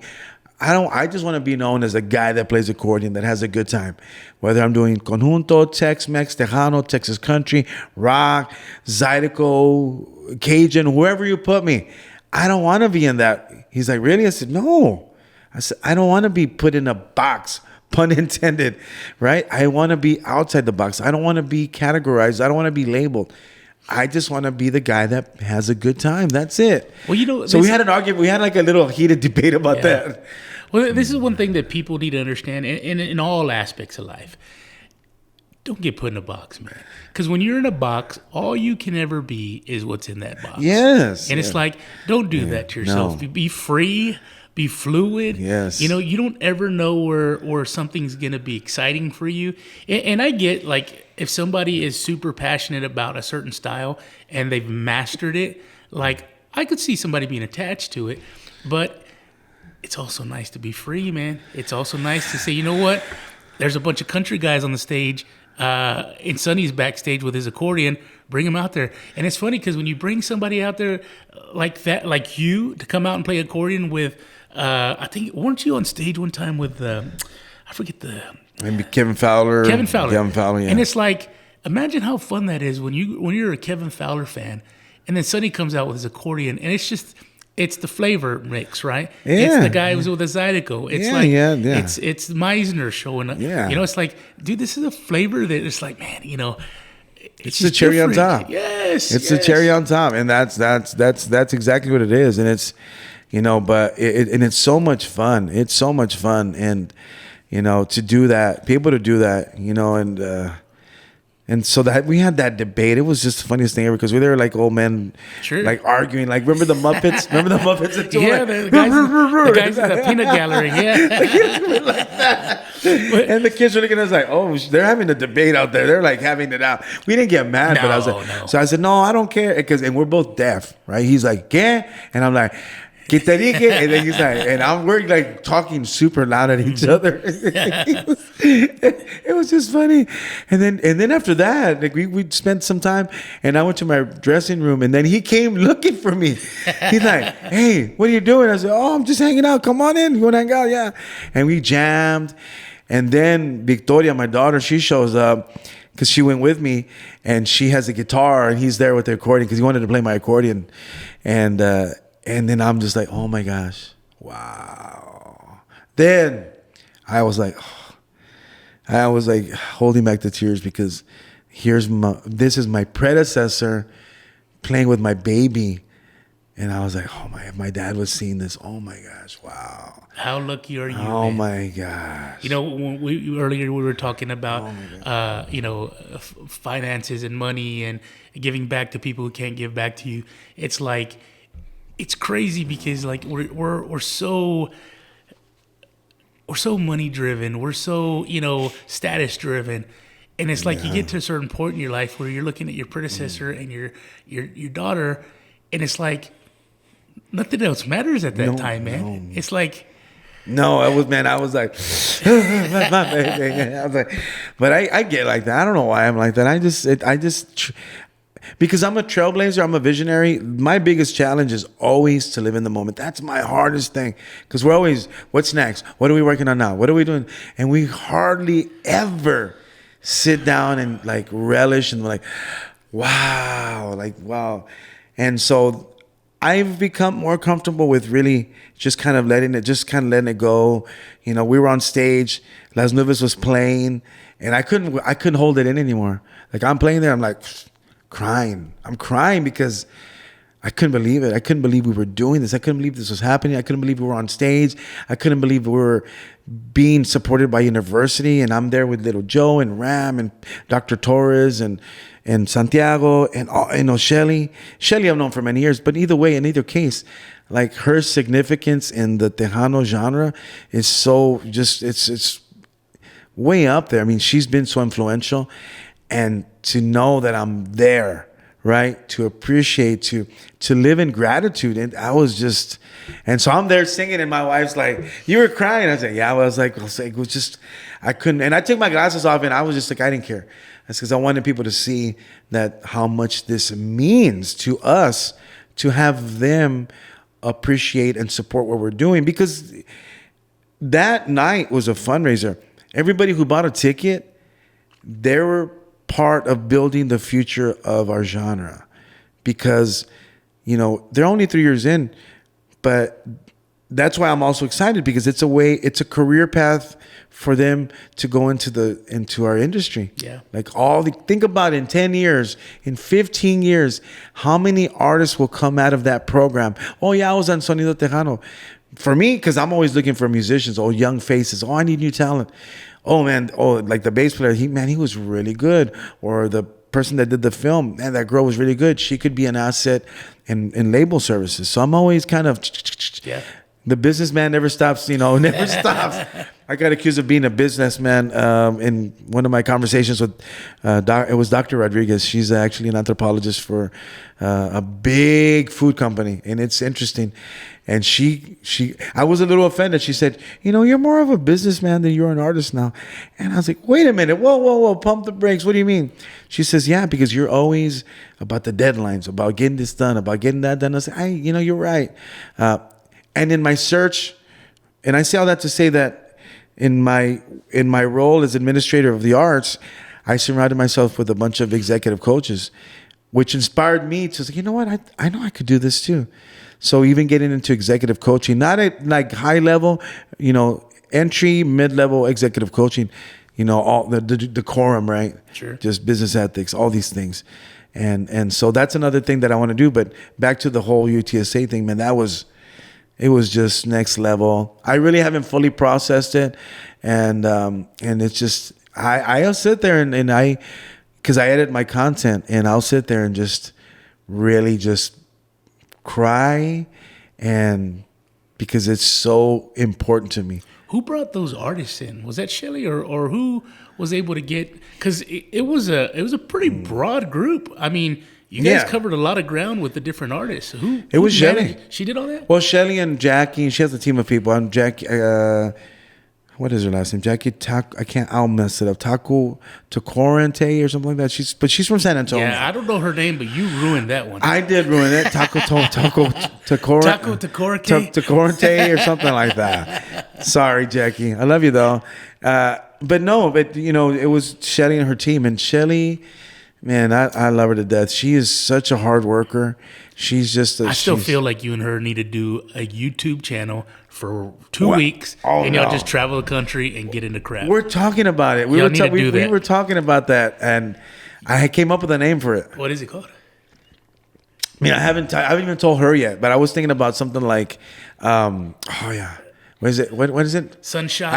I just want to be known as a guy that plays accordion, that has a good time. Whether I'm doing conjunto, Tex-Mex, Tejano, Texas country, rock, Zydeco, Cajun, wherever you put me. I don't want to be in that. He's like, really? I said, no. I said, I don't want to be put in a box, pun intended, right? I want to be outside the box. I don't want to be categorized. I don't want to be labeled. I just want to be the guy that has a good time. That's it. Well, so we had an argument. We had like a little heated debate about that. Well, this is one thing that people need to understand in all aspects of life. Don't get put in a box, man. Because when you're in a box, all you can ever be is what's in that box. Yes. And it's like, don't do that to yourself. No. Be free. Be fluid. Yes. You don't ever know where something's going to be exciting for you. And I get, like, if somebody is super passionate about a certain style and they've mastered it, like, I could see somebody being attached to it. But it's also nice to be free, man. It's also nice to say, you know what? There's a bunch of country guys on the stage. And Sunny's backstage with his accordion. Bring him out there. And it's funny because when you bring somebody out there like that, like you, to come out and play accordion with, I think, weren't you on stage one time with, I forget maybe Kevin Fowler. Kevin Fowler, yeah. And it's like, imagine how fun that is when you're a Kevin Fowler fan, and then Sunny comes out with his accordion, and it's the flavor mix, right? Yeah. It's the guy who's with the Zydeco. It's it's Meisner showing up. Yeah. It's like, dude, this is a flavor that it's like, man, it's the cherry different. on top. Yes. It's the cherry on top. And that's exactly what it is. And it's, but it's so much fun. It's so much fun. And, to do that, be able to do that, and so that we had that debate. It was just the funniest thing ever because we were like old men, like arguing. Like, remember the Muppets? Remember the Muppets? Yeah, the guys in the peanut gallery. Yeah, like that. And the kids were looking at us like, oh, they're having a debate out there. They're like having it out. We didn't get mad, but I was like, no. So I said, no, I don't care, and we're both deaf, right? He's like, ¿qué? And I'm like, ¿qué te dije? And then he's like, and we're like talking super loud at each other. It was just funny. And then after that, like we spent some time, and I went to my dressing room, and then he came looking for me. He's like, hey, what are you doing? I said, oh, I'm just hanging out. Come on in. You want to hang out? Yeah. And we jammed. And then Victoria, my daughter, she shows up because she went with me, and she has a guitar, and he's there with the accordion because he wanted to play my accordion. And then I'm just like, oh my gosh, wow. Then I was like holding back the tears because this is my predecessor playing with my baby. And I was like, oh my dad was seeing this. Oh my gosh, wow. How lucky are you? Oh man? my gosh. When earlier we were talking about, finances and money and giving back to people who can't give back to you. It's like, it's crazy because like we're so money driven. We're so, status driven. And it's like you get to a certain point in your life where you're looking at your predecessor and your daughter, and it's like nothing else matters at that time, man. It's like, no, I was like, my baby. I was like, but I get like that. I don't know why I'm like that. Because I'm a trailblazer, I'm a visionary. My biggest challenge is always to live in the moment. That's my hardest thing. Because we're always, what's next? What are we working on now? What are we doing? And we hardly ever sit down and like relish and like, wow. And so I've become more comfortable with really just kind of letting it go. We were on stage, Las Nubes was playing, and I couldn't hold it in anymore. Like, I'm playing there, I'm like crying. I'm crying because I couldn't believe it. I couldn't believe we were doing this. I couldn't believe this was happening. I couldn't believe we were on stage. I couldn't believe we were being supported by university, and I'm there with little Joe and Ram and Dr. Torres and Santiago and Shelly. Shelly I've known for many years, but either way, in either case, like, her significance in the Tejano genre is so it's way up there. I mean, she's been so influential, and to know that I'm there, right? To appreciate, to live in gratitude. And I was just, and so I'm there singing, and my wife's like, "You were crying." I was like, "Yeah." I was like, it was just, I couldn't. And I took my glasses off, and I was just like, I didn't care. That's because I wanted people to see that how much this means to us to have them appreciate and support what we're doing. Because that night was a fundraiser. Everybody who bought a ticket, they were part of building the future of our genre. Because, you know, they're only 3 years in, but that's why I'm also excited, because it's a career path for them to go into our industry. Yeah. Like think about in 10 years, in 15 years, how many artists will come out of that program? Oh yeah, I was on Sonido Tejano. For me, because I'm always looking for musicians, young faces. I need new talent. Oh man, like the bass player, he was really good. Or the person that did the film, man, that girl was really good. She could be an asset in label services. So I'm always kind of, Yeah. The businessman never stops, never stops. I got accused of being a businessman in one of my conversations with, it was Dr. Rodriguez. She's actually an anthropologist for a big food company, and it's interesting. And I was a little offended. She said, "You're more of a businessman than you're an artist now." And I was like, "Wait a minute, whoa, pump the brakes. What do you mean?" She says, "Yeah, because you're always about the deadlines, about getting this done, about getting that done." I said, "You're right." And in my search, and I say all that to say that in my role as administrator of the arts, I surrounded myself with a bunch of executive coaches, which inspired me to say, you know what, I know I could do this too. So even getting into executive coaching, not at like high level, entry, mid-level executive coaching, all the decorum, right? Sure. Just business ethics, all these things. And so that's another thing that I want to do. But back to the whole UTSA thing, man, it was just next level. I really haven't fully processed it. And it's just, I'll sit there and because I edit my content, and I'll sit there and just really just cry, and because it's so important to me. Who brought those artists in? Was that Shelly or who was able to get? Because it was a pretty broad group. I mean, you guys covered a lot of ground with the different artists. It was Shelly. She did all that? Well, Shelly and Jackie. She has a team of people. I'm Jackie. What is her last name? Jackie I'll mess it up. Tacorente or something like that. She's from San Antonio. Yeah, I don't know her name, but you ruined that one. I did ruin it. Tacorente or something like that. Sorry, Jackie. I love you though. But it was Shelly and her team. And Shelly, man, I love her to death. She is such a hard worker. She's just I still feel like you and her need to do a YouTube channel for 2 weeks, and y'all just travel the country and get into crap. We're talking about it. We were talking about that, and I came up with a name for it. What is it called? I mean, I haven't even told her yet, but I was thinking about something like, what is it? What is it? Sunshot.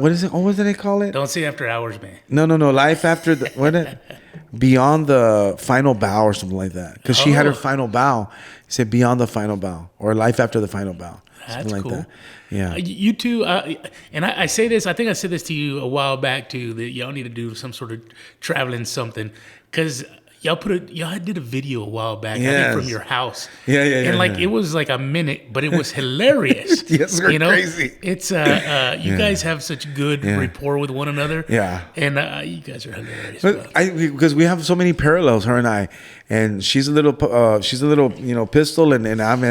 What is it? What did they call it? Don't say after hours, man. No. Life after the what? Beyond the final bow or something like that. Because she had her final bow. He said beyond the final bow or life after the final bow. That's like cool. That. Yeah. You two, and I say this. I think I said this to you a while back too. That y'all need to do some sort of traveling something, because y'all did a video a while back, I think from your house. Yeah. And it was like a minute, but it was hilarious. Yes, we're crazy. It's you guys have such good rapport with one another. Yeah. And you guys are hilarious. Because we have so many parallels, her and I. And she's a little pistol, and I'm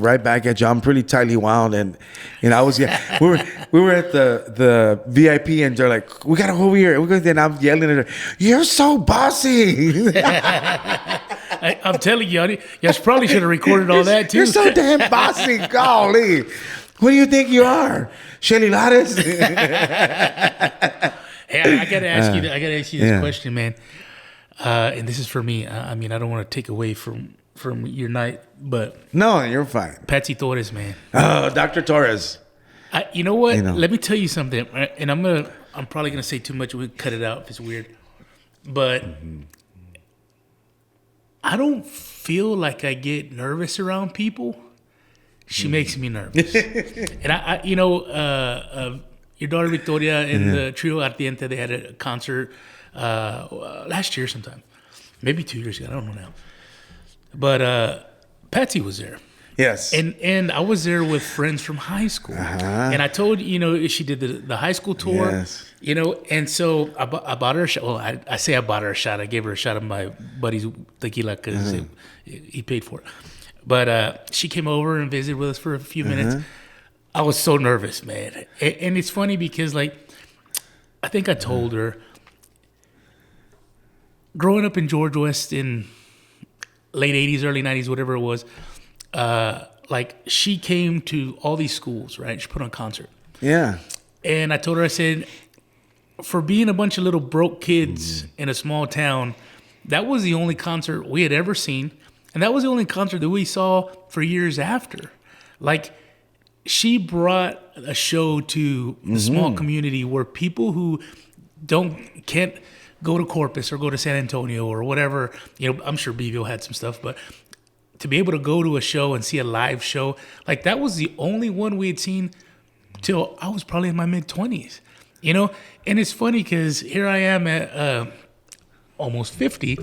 right back at you. I'm pretty tightly wound, and we were at the VIP, and they're like, "We gotta go over here." And I'm yelling at her, "You're so bossy!" I'm telling you, you probably should have recorded all that too. You're so damn bossy, golly. What do you think you are, Shelly Lattes? Hey, I gotta ask you. I gotta ask you this question, man. And this is for me. I mean, I don't want to take away from your night, but no, you're fine. Patsy Torres, man. Oh, Dr. Torres. You know what? Let me tell you something, and I'm probably gonna say too much. We'll cut it out if it's weird, but I don't feel like I get nervous around people. She makes me nervous, and your daughter Victoria and the trio Ardiente, they had a concert last year sometime. maybe 2 years ago. I don't know now. But Patsy was there. Yes. And I was there with friends from high school. And I told she did the high school tour. Yes. And so I bought her a shot. Well, I say I bought her a shot. I gave her a shot of my buddy's tequila because he paid for it. But she came over and visited with us for a few minutes. I was so nervous, man. And it's funny because, like, I think I told her, growing up in George West in late 80s, early 90s, whatever it was, like, she came to all these schools, right? She put on a concert. Yeah. And I told her, I said, for being a bunch of little broke kids in a small town, that was the only concert we had ever seen. And that was the only concert that we saw for years after. Like, she brought a show to a small community where people who can't go to Corpus or go to San Antonio or whatever, I'm sure Beeville had some stuff, but to be able to go to a show and see a live show, like, that was the only one we had seen till I was probably in my mid-20s, And it's funny because here I am at almost 50,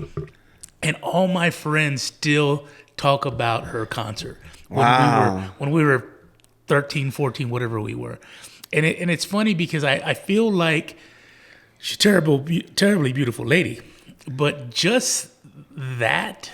and all my friends still talk about her concert when we were 13, 14, whatever we were. And it's funny because I feel like she's a terribly beautiful lady, but just that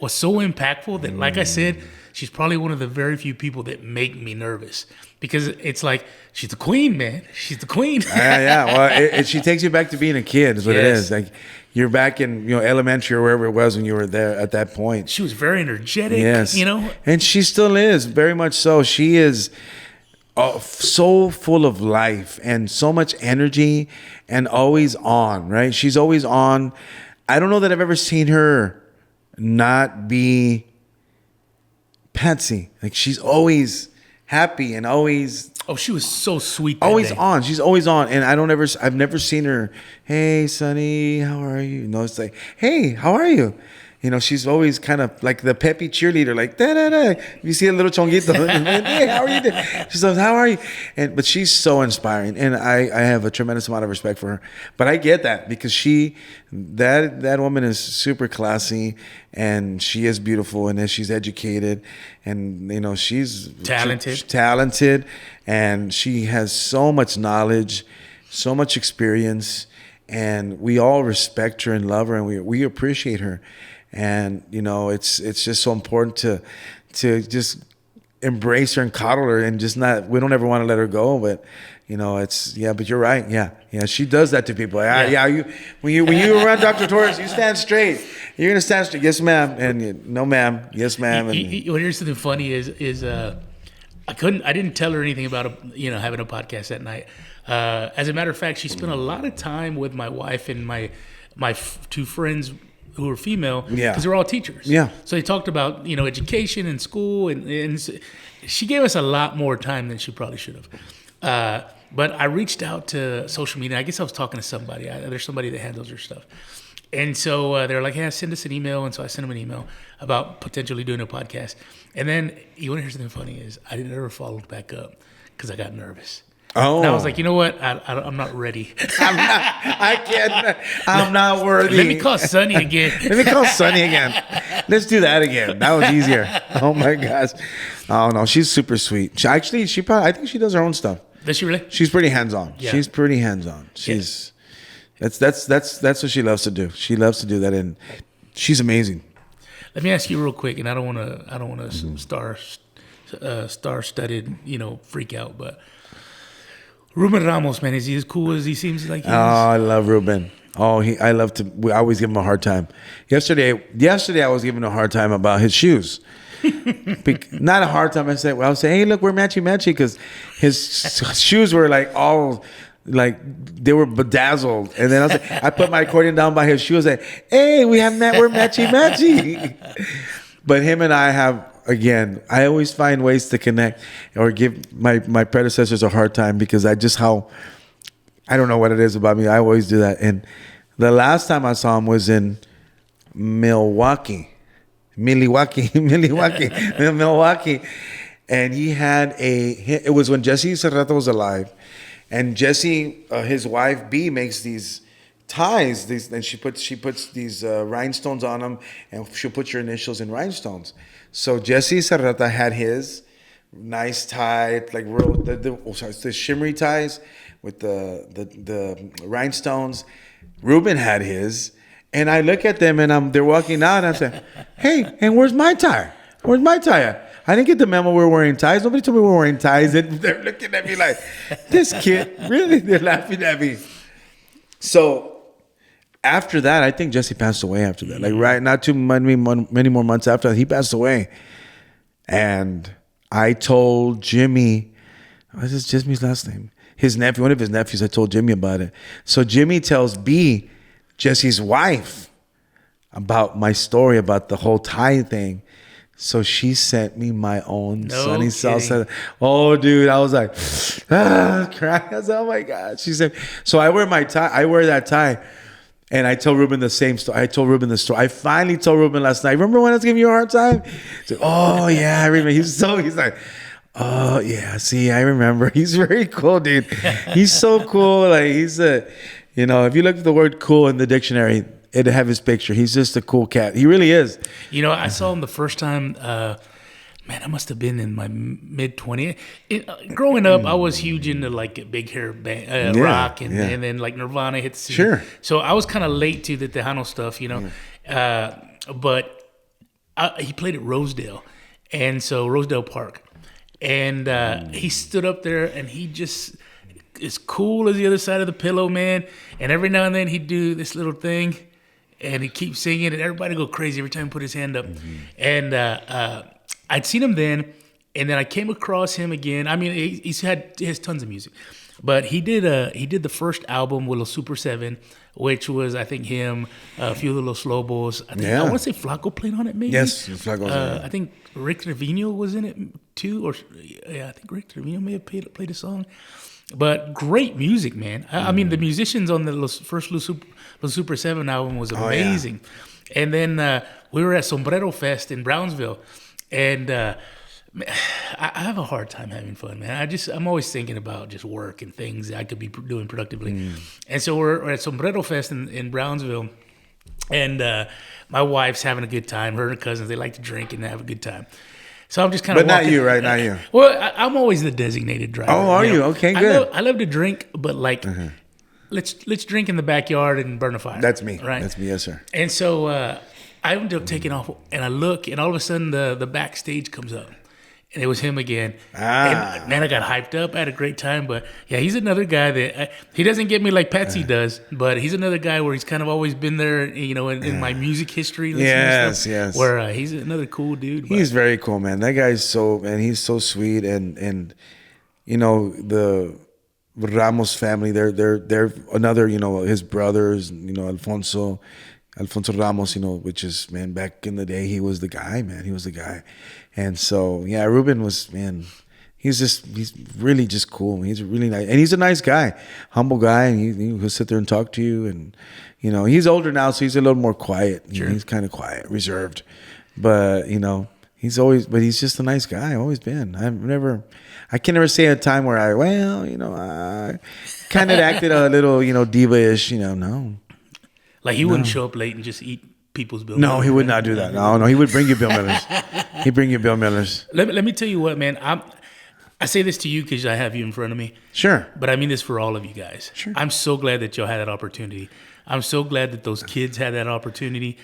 was so impactful that, like I said, she's probably one of the very few people that make me nervous, because it's like, she's the queen, man. She's the queen. Yeah. Well, she takes you back to being a kid is what it is. Like, you're back in, elementary or wherever it was when you were there at that point. She was very energetic, And she still is, very much so. She is so full of life and so much energy and always on, right? She's always on. I don't know that I've ever seen her not be Patsy. Like, she's always happy and always... Oh, she was so sweet. Always on. She's always on. And I've never seen her, hey, Sunny, how are you? It's like, hey, how are you? She's always kind of like the peppy cheerleader, like, da-da-da. You see a little chonguito. Hey, how are you doing? She says, how are you? But she's so inspiring. And I have a tremendous amount of respect for her. But I get that, because that woman is super classy, and she is beautiful, and she's educated, and, she's talented, and she has so much knowledge, so much experience, and we all respect her and love her, and we appreciate her. And it's just so important to just embrace her and coddle her, and just we don't ever want to let her go. But but you're right. Yeah, she does that to people. When you around Dr. Torres, you stand straight. You're gonna stand straight. Yes, ma'am. And no, ma'am. Yes, ma'am. And here's something funny is I didn't tell her anything about having a podcast that night. As a matter of fact, she spent a lot of time with my wife and my two friends who were female, because they're all teachers. Yeah. So they talked about, education and school, and she gave us a lot more time than she probably should have. But I reached out to social media. I guess I was talking to somebody. There's somebody that handles her stuff. And so they're like, hey, send us an email. And so I sent them an email about potentially doing a podcast. And then, you want to hear something funny, is I didn't ever follow back up because I got nervous. Oh. And I was like, you know what? I'm not ready. I'm not worthy. Let me call Sunny again. Let's do that again. That was easier. Oh my gosh. Oh no, she's super sweet. I think she does her own stuff. Does she really? She's pretty hands-on. Yeah. She's pretty hands-on. That's what she loves to do. She loves to do that, and she's amazing. Let me ask you real quick, and I don't want to star-studded, freak out, but Ruben Ramos, man, is he as cool as he seems like he is? Oh, I love Ruben. I always give him a hard time. Yesterday I was giving him a hard time about his shoes. Not a hard time. I was saying, hey, look, we're matchy, because his shoes were like all like they were bedazzled. And then I put my accordion down by his shoes. Like, hey, we're matchy. But him and I have. Again, I always find ways to connect or give my predecessors a hard time, because I don't know what it is about me. I always do that. And the last time I saw him was in Milwaukee. And he had it was when Jesse Serrata was alive. And Jesse, his wife, B, makes these ties. And she puts these rhinestones on them, and she'll put your initials in rhinestones. So Jesse Serrata had his nice tie, like the shimmery ties with the rhinestones. Ruben had his, and I look at them, and they're walking out, and I say, "Hey, and where's my tie? Where's my tie? I didn't get the memo we're wearing ties. Nobody told me we're wearing ties." And they're looking at me like, "This kid, really?" They're laughing at me. So after that, I think Jesse passed away after that. Like not too many more months after that, he passed away. And I told Jimmy, what is Jimmy's last name? His nephew, one of his nephews, I told Jimmy about it. So Jimmy tells B, Jesse's wife, about my story about the whole tie thing. So she sent me my own Sunny Sauceda. Oh, dude, I was like, crying. I was like, oh my God. She said, so I wear my tie. I wear that tie. And I told Ruben the same story. I told Ruben the story. I finally told Ruben last night. Remember when I was giving you a hard time? Said, oh yeah, I remember. He's like, oh yeah, see, I remember. He's very cool, dude. He's so cool. Like he's if you look at the word cool in the dictionary, it'd have his picture. He's just a cool cat. He really is. I saw him the first time. Man, I must have been in my mid-20s. Growing up, I was huge into like big hair rock and then like Nirvana hit the scene. Sure. So I was kind of late to the Tejano stuff, but he played at Rosedale, and so Rosedale Park. And he stood up there, and he just as cool as the other side of the pillow, man. And every now and then he'd do this little thing, and he'd keep singing, and everybody go crazy every time he put his hand up. Mm-hmm. And I'd seen him then, and then I came across him again. I mean, he has tons of music, but he did the first album with Los Super 7, which was I think him, a few of Los Lobos. I want to say Flaco played on it, maybe. Yes, Flaco's on it. I think Rick Trevino was in it too, I think Rick Trevino may have played a song. But great music, man. I mean, the musicians on the first Los Super 7 album was amazing. Oh, yeah. And then we were at Sombrero Fest in Brownsville. And I have a hard time having fun, man. I'm always thinking about just work and things that I could be doing productively. And so we're at Sombrero Fest in Brownsville, and my wife's having a good time. Her and her cousins, they like to drink and have a good time. So I'm just kind of But not you, right? Not you. Well, I'm always the designated driver. Oh, are you? Okay, good. I love to drink, but like, let's drink in the backyard and burn a fire. That's me. Right? That's me, yes, sir. And so I ended up taking off, and I look, and all of a sudden the backstage comes up, and it was him again. And man, I got hyped up. I had a great time. But yeah, he's another guy that he doesn't get me like Patsy does, but he's another guy where he's kind of always been there, in my music history. Yes. Where he's another cool dude. He's very cool, man. That guy's he's so sweet, and the Ramos family, they're another, his brothers, Alfonso Ramos, which is, man, back in the day, he was the guy, man. He was the guy. And so, yeah, Ruben was, man, he's really just cool. He's really nice. And he's a nice guy, humble guy. And he'll sit there and talk to you. And, he's older now, so he's a little more quiet. Sure. He's kind of quiet, reserved. But, he's just a nice guy, always been. I can never say a time where I kind of acted a little, diva-ish, no. Like he wouldn't show up late and just eat people's Bill No, Millers, he would not do that. No, he would bring you Bill Millers. He'd bring you Bill Millers. Let me tell you what, man. I say this to you because I have you in front of me. Sure. But I mean this for all of you guys. Sure. I'm so glad that y'all had that opportunity. I'm so glad that those kids had that opportunity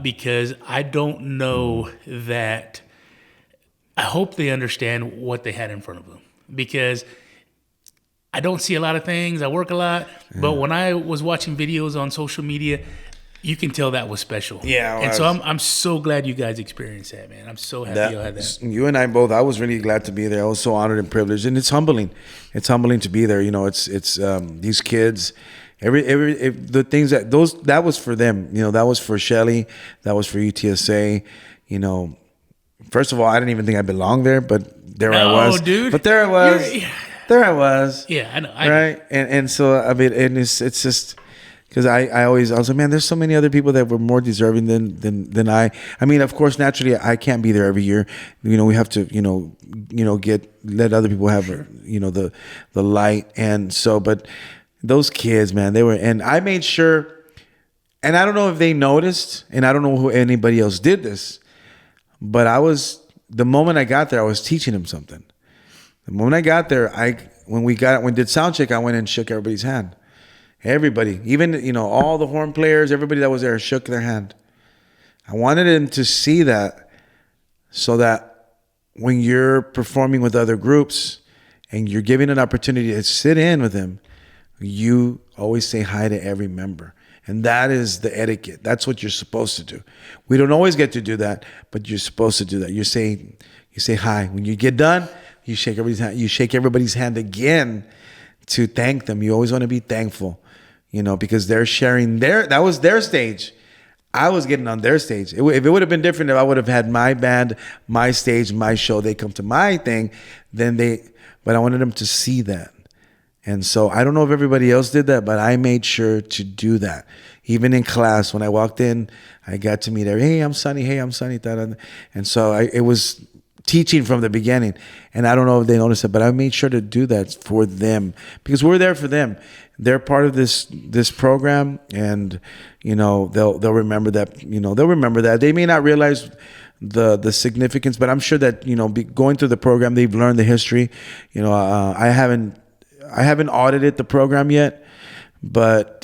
because I don't know that. I hope they understand what they had in front of them because I don't see a lot of things. I work a lot. But when I was watching videos on social media, you can tell that was special. Yeah. And so I'm so glad you guys experienced that, man. I'm so happy you had that. You and I both, I was really glad to be there. I was so honored and privileged. And it's humbling. It's humbling to be there. It's these kids, the things that was for them. That was for Shelly. That was for UTSA. First of all, I didn't even think I belonged there, but there I was. Dude. But there I was. There I was. Yeah, I know. Right? And so, I mean, and it's just because I was like, man, there's so many other people that were more deserving than I. I mean, of course, naturally, I can't be there every year. We have to, let other people have, the light. And so, but those kids, man, and I made sure, and I don't know if they noticed, and I don't know who anybody else did this, but the moment I got there, I was teaching them something. The moment I got there, when we did sound check, I went and shook everybody's hand. Everybody, even, all the horn players, everybody that was there shook their hand. I wanted them to see that, so that when you're performing with other groups and you're given an opportunity to sit in with them, you always say hi to every member. And that is the etiquette. That's what you're supposed to do. We don't always get to do that, but you're supposed to do that. You say hi. When you get done, you shake everybody's hand. You shake everybody's hand again to thank them. You always want to be thankful, because they're sharing that was their stage. I was getting on their stage. If it would have been different, if I would have had my band, my stage, my show, they come to my thing, but I wanted them to see that. And so I don't know if everybody else did that, but I made sure to do that. Even in class, when I walked in, I got to meet everybody. Hey, I'm Sunny. Hey, I'm Sunny. And so it was teaching from the beginning. And I don't know if they noticed it, but I made sure to do that for them, because we're there for them. They're part of this program, and they'll remember that. They'll remember that. They may not realize the significance, but I'm sure that going through the program, they've learned the history. I haven't audited the program yet, but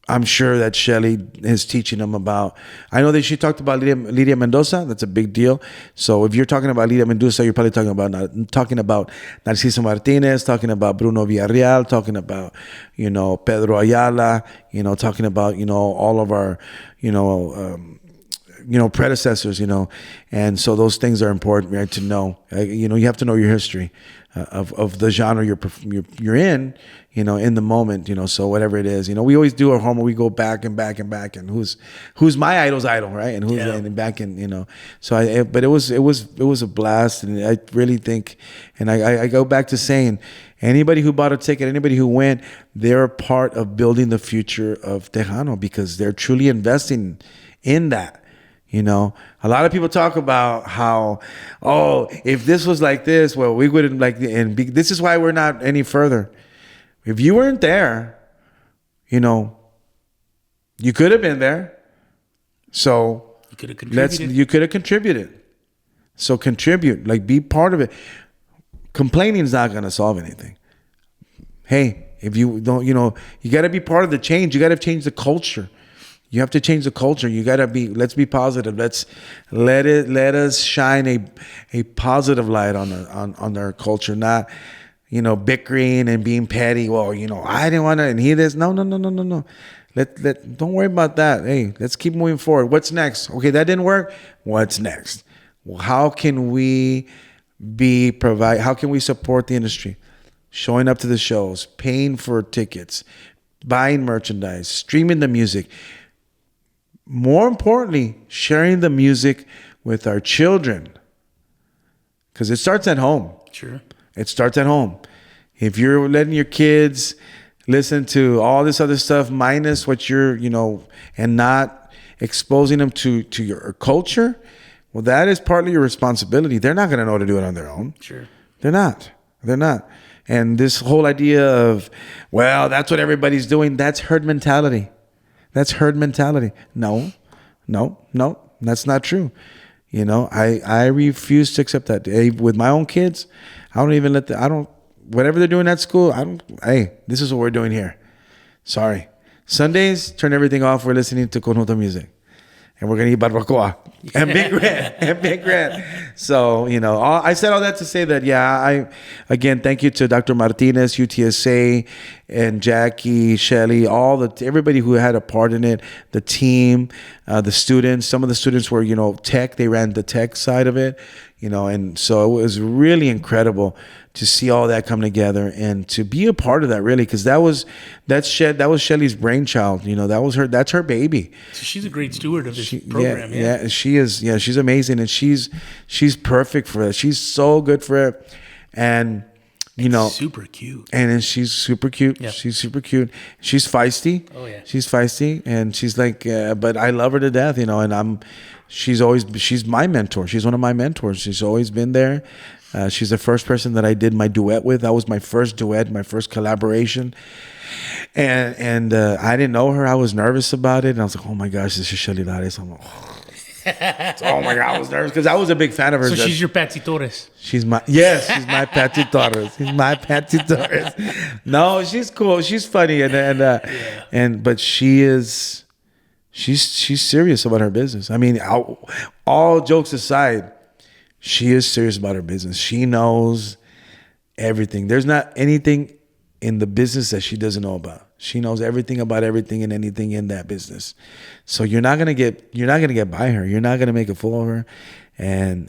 I'm sure that Shelly is teaching them about. I know that she talked about Lidia Mendoza. That's a big deal. So if you're talking about Lidia Mendoza, you're probably talking about Narciso Martinez, talking about Bruno Villarreal, talking about Pedro Ayala, talking about all of our predecessors, and so those things are important, right, to know. You have to know your history of the genre you're in, in the moment, so whatever it is, we always do our homework. We go back and back and back, and who's my idol's idol, right? And who's and back in, so but it was a blast, and I really think, and I go back to saying, anybody who bought a ticket, anybody who went, they're a part of building the future of Tejano, because they're truly investing in that. A lot of people talk about how, if this was like this, well, we wouldn't this is why we're not any further. If you weren't there, you could have been there. So you could have contributed. You could have contributed. So contribute, be part of it. Complaining is not going to solve anything. Hey, if you don't, you got to be part of the change. You got to change the culture. You have to change the culture. You gotta let's be positive. Let us shine a positive light on our culture, not bickering and being petty. Well, I didn't want to, and he this. No. Don't worry about that. Hey, let's keep moving forward. What's next? Okay, that didn't work. What's next? Well, how can we how can we support the industry? Showing up to the shows, paying for tickets, buying merchandise, streaming the music. More importantly, sharing the music with our children, because it starts at home. Sure. It starts at home. If you're letting your kids listen to all this other stuff minus what you're, and not exposing them to your culture, well, that is partly your responsibility. They're not going to know how to do it on their own. Sure. They're not. And this whole idea of, well, that's what everybody's doing, that's herd mentality. That's herd mentality. No, that's not true. I refuse to accept that. With my own kids, I don't even whatever they're doing at school, hey, this is what we're doing here. Sorry. Sundays, turn everything off. We're listening to Conjunto music. And we're going to eat barbacoa and Big Red. So, I said all that to say that, again, thank you to Dr. Martinez, UTSA, and Jackie, Shelly, everybody who had a part in it, the team, the students. Some of the students were, tech. They ran the tech side of it, and so it was really incredible to see all that come together and to be a part of that, really, because that was Shelly's brainchild. That's her baby. So she's a great steward of this program. Yeah, she is. Yeah, she's amazing, and she's perfect for it. She's so good for it, and super cute. And she's super cute. Yeah. She's super cute. She's feisty. Oh yeah. She's feisty, and she's like, but I love her to death. And she's my mentor. She's one of my mentors. She's always been there. She's the first person that I did my duet with. That was my first duet, my first collaboration. And I didn't know her. I was nervous about it. And I was like, oh my gosh, this is Shelly Lares. I'm like, oh my God, I was nervous because I was a big fan of her. So she's your Patsy Torres. She's my Patsy Torres. She's my Patsy Torres. No, she's cool. She's funny but she's serious about her business. I mean, all jokes aside, she is serious about her business. She knows everything. There's not anything in the business that she doesn't know about. She knows everything about everything and anything in that business. So you're not gonna get by her. You're not gonna make a fool of her. And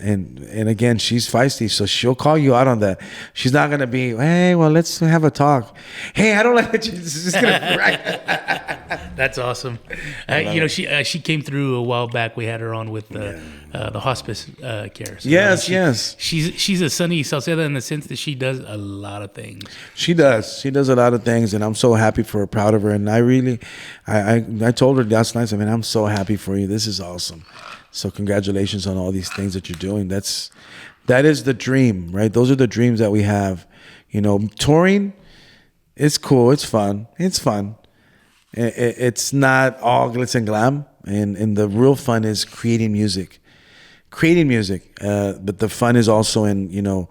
again, she's feisty, so she'll call you out on that. She's not gonna be, hey, well, let's have a talk. Hey, I don't like that. She's just gonna right. That's awesome. She came through a while back. We had her on with the hospice care. So yes. She's a Sunny Sauceda in the sense that she does a lot of things. She does a lot of things, and I'm so happy for her, proud of her. And I told her last night, I mean, I'm so happy for you. This is awesome. So congratulations on all these things that you're doing. That is the dream, right? Those are the dreams that we have. Touring, it's cool. It's fun. It's not all glitz and glam. And the real fun is creating music. But the fun is also in,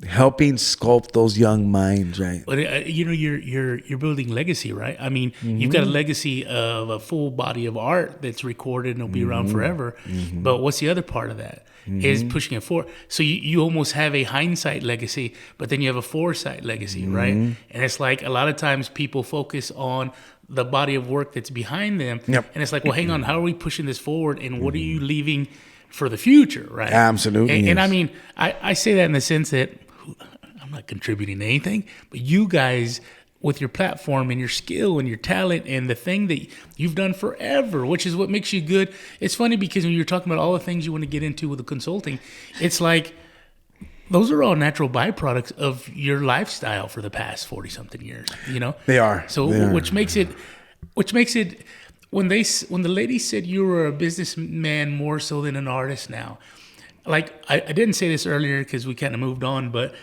helping sculpt those young minds, right? But you're building legacy, right? I mean, you've got a legacy of a full body of art that's recorded and will be around forever. But what's the other part of that? Is pushing it forward. So you almost have a hindsight legacy, but then you have a foresight legacy, right? And it's like a lot of times people focus on the body of work that's behind them, and it's like, well, hang on, how are we pushing this forward, and what are you leaving for the future, right? Absolutely. And I mean, I say that in the sense that I'm not contributing to anything, but you guys, with your platform and your skill and your talent and the thing that you've done forever, which is what makes you good. It's funny because when you're talking about all the things you want to get into with the consulting, it's like those are all natural byproducts of your lifestyle for the past 40 something years, They are. So which makes it when the lady said you were a businessman more so than an artist now, like I didn't say this earlier because we kind of moved on, but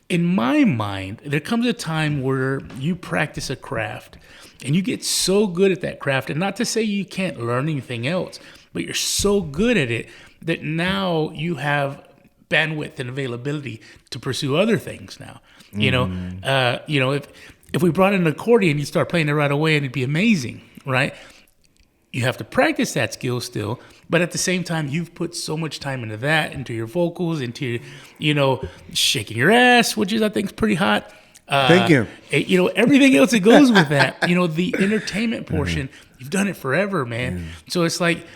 in my mind, there comes a time where you practice a craft and you get so good at that craft, and not to say you can't learn anything else, but you're so good at it that now you have bandwidth and availability to pursue other things now. If we brought in an accordion, you'd start playing it right away and it'd be amazing, right? You have to practice that skill still, but at the same time, you've put so much time into that, into your vocals, into, shaking your ass, which is, I think, is pretty hot. Thank you. Everything else that goes with that, the entertainment portion, you've done it forever, man. So it's like,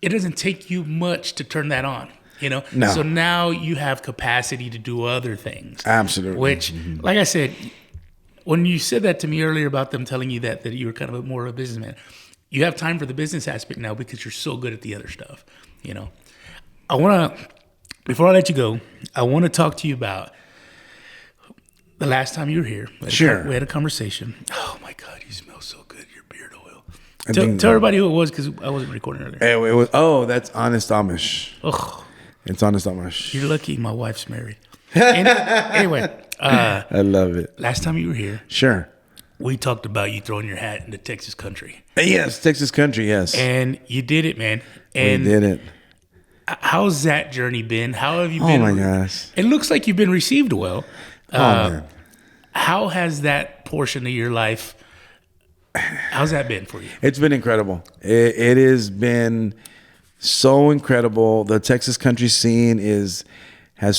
it doesn't take you much to turn that on, No. So now you have capacity to do other things. Absolutely. Which, like I said, when you said that to me earlier about them telling you that you were kind of more of a businessman, you have time for the business aspect now because you're so good at the other stuff, I want to, before I let you go, I want to talk to you about the last time you were here. Sure. We had a conversation. Oh my God, you smell so good, your beard oil. Tell everybody who it was because I wasn't recording earlier. That's Honest Amish. Oh, it's Honest Amish. You're lucky my wife's married. Anyway. I love it. Last time you were here. Sure. We talked about you throwing your hat into Texas country. Yes, Texas country, yes. And you did it, man. And we did it. How's that journey been? How have you been? Oh, my gosh. It looks like you've been received well. Man. How has that portion of your life, how's that been for you? It's been incredible. It has been so incredible. The Texas country scene has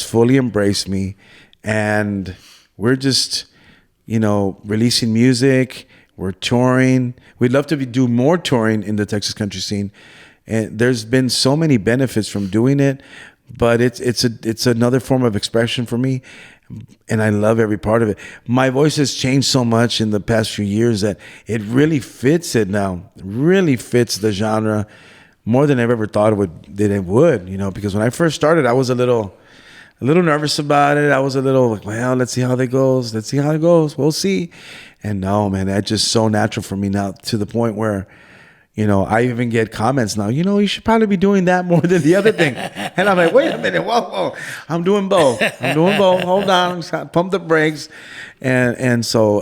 fully embraced me. And we're just... releasing music, we're touring. We'd love to do more touring in the Texas country scene. And there's been so many benefits from doing it, but it's another form of expression for me. And I love every part of it. My voice has changed so much in the past few years that it really fits it now. It really fits the genre more than I've ever thought it would, because when I first started, I was a little nervous about it. I was a little like, well, let's see how that goes. We'll see. And no, man, that's just so natural for me now, to the point where, I even get comments now, you should probably be doing that more than the other thing. And I'm like, wait a minute, whoa. I'm doing both. Hold on, pump the brakes. And so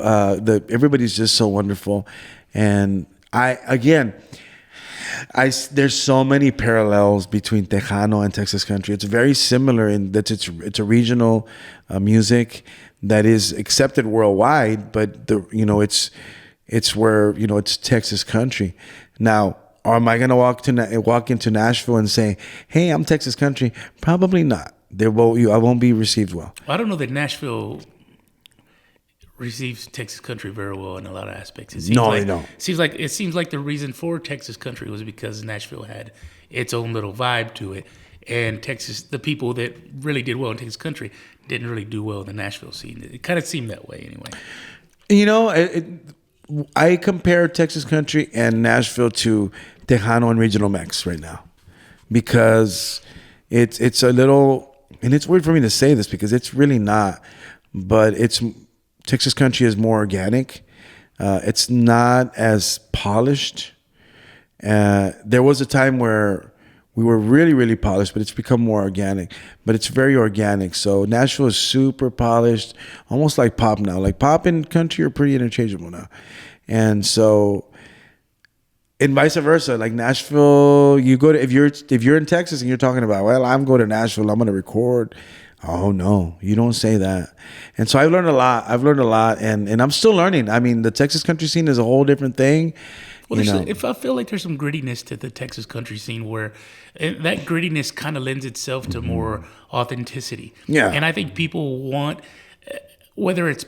everybody's just so wonderful. And there's so many parallels between Tejano and Texas country. It's very similar in that it's a regional music that is accepted worldwide, but it's where it's Texas country. Now, am I gonna walk into Nashville and say, "Hey, I'm Texas country"? Probably not. I won't be received well. I don't know that Nashville receives Texas country very well in a lot of aspects. They don't. It seems like the reason for Texas country was because Nashville had its own little vibe to it, and the people that really did well in Texas country didn't really do well in the Nashville scene. It kind of seemed that way anyway. I compare Texas country and Nashville to Tejano and regional Mex right now, because it's a little, and it's weird for me to say this because it's really not, but Texas country is more organic. It's not as polished. There was a time where we were really, really polished, but it's become more organic. But it's very organic. So Nashville is super polished, almost like pop now. Like pop and country are pretty interchangeable now. And so, and vice versa. Like Nashville, you go to if you're in Texas and you're talking about, well, I'm going to Nashville, I'm going to record. Oh no, you don't say that. And so I've learned a lot, and I'm still learning. I mean, the Texas country scene is a whole different thing. Well, if I feel like there's some grittiness to the Texas country scene where that grittiness kind of lends itself to more authenticity. Yeah. And I think people want, whether it's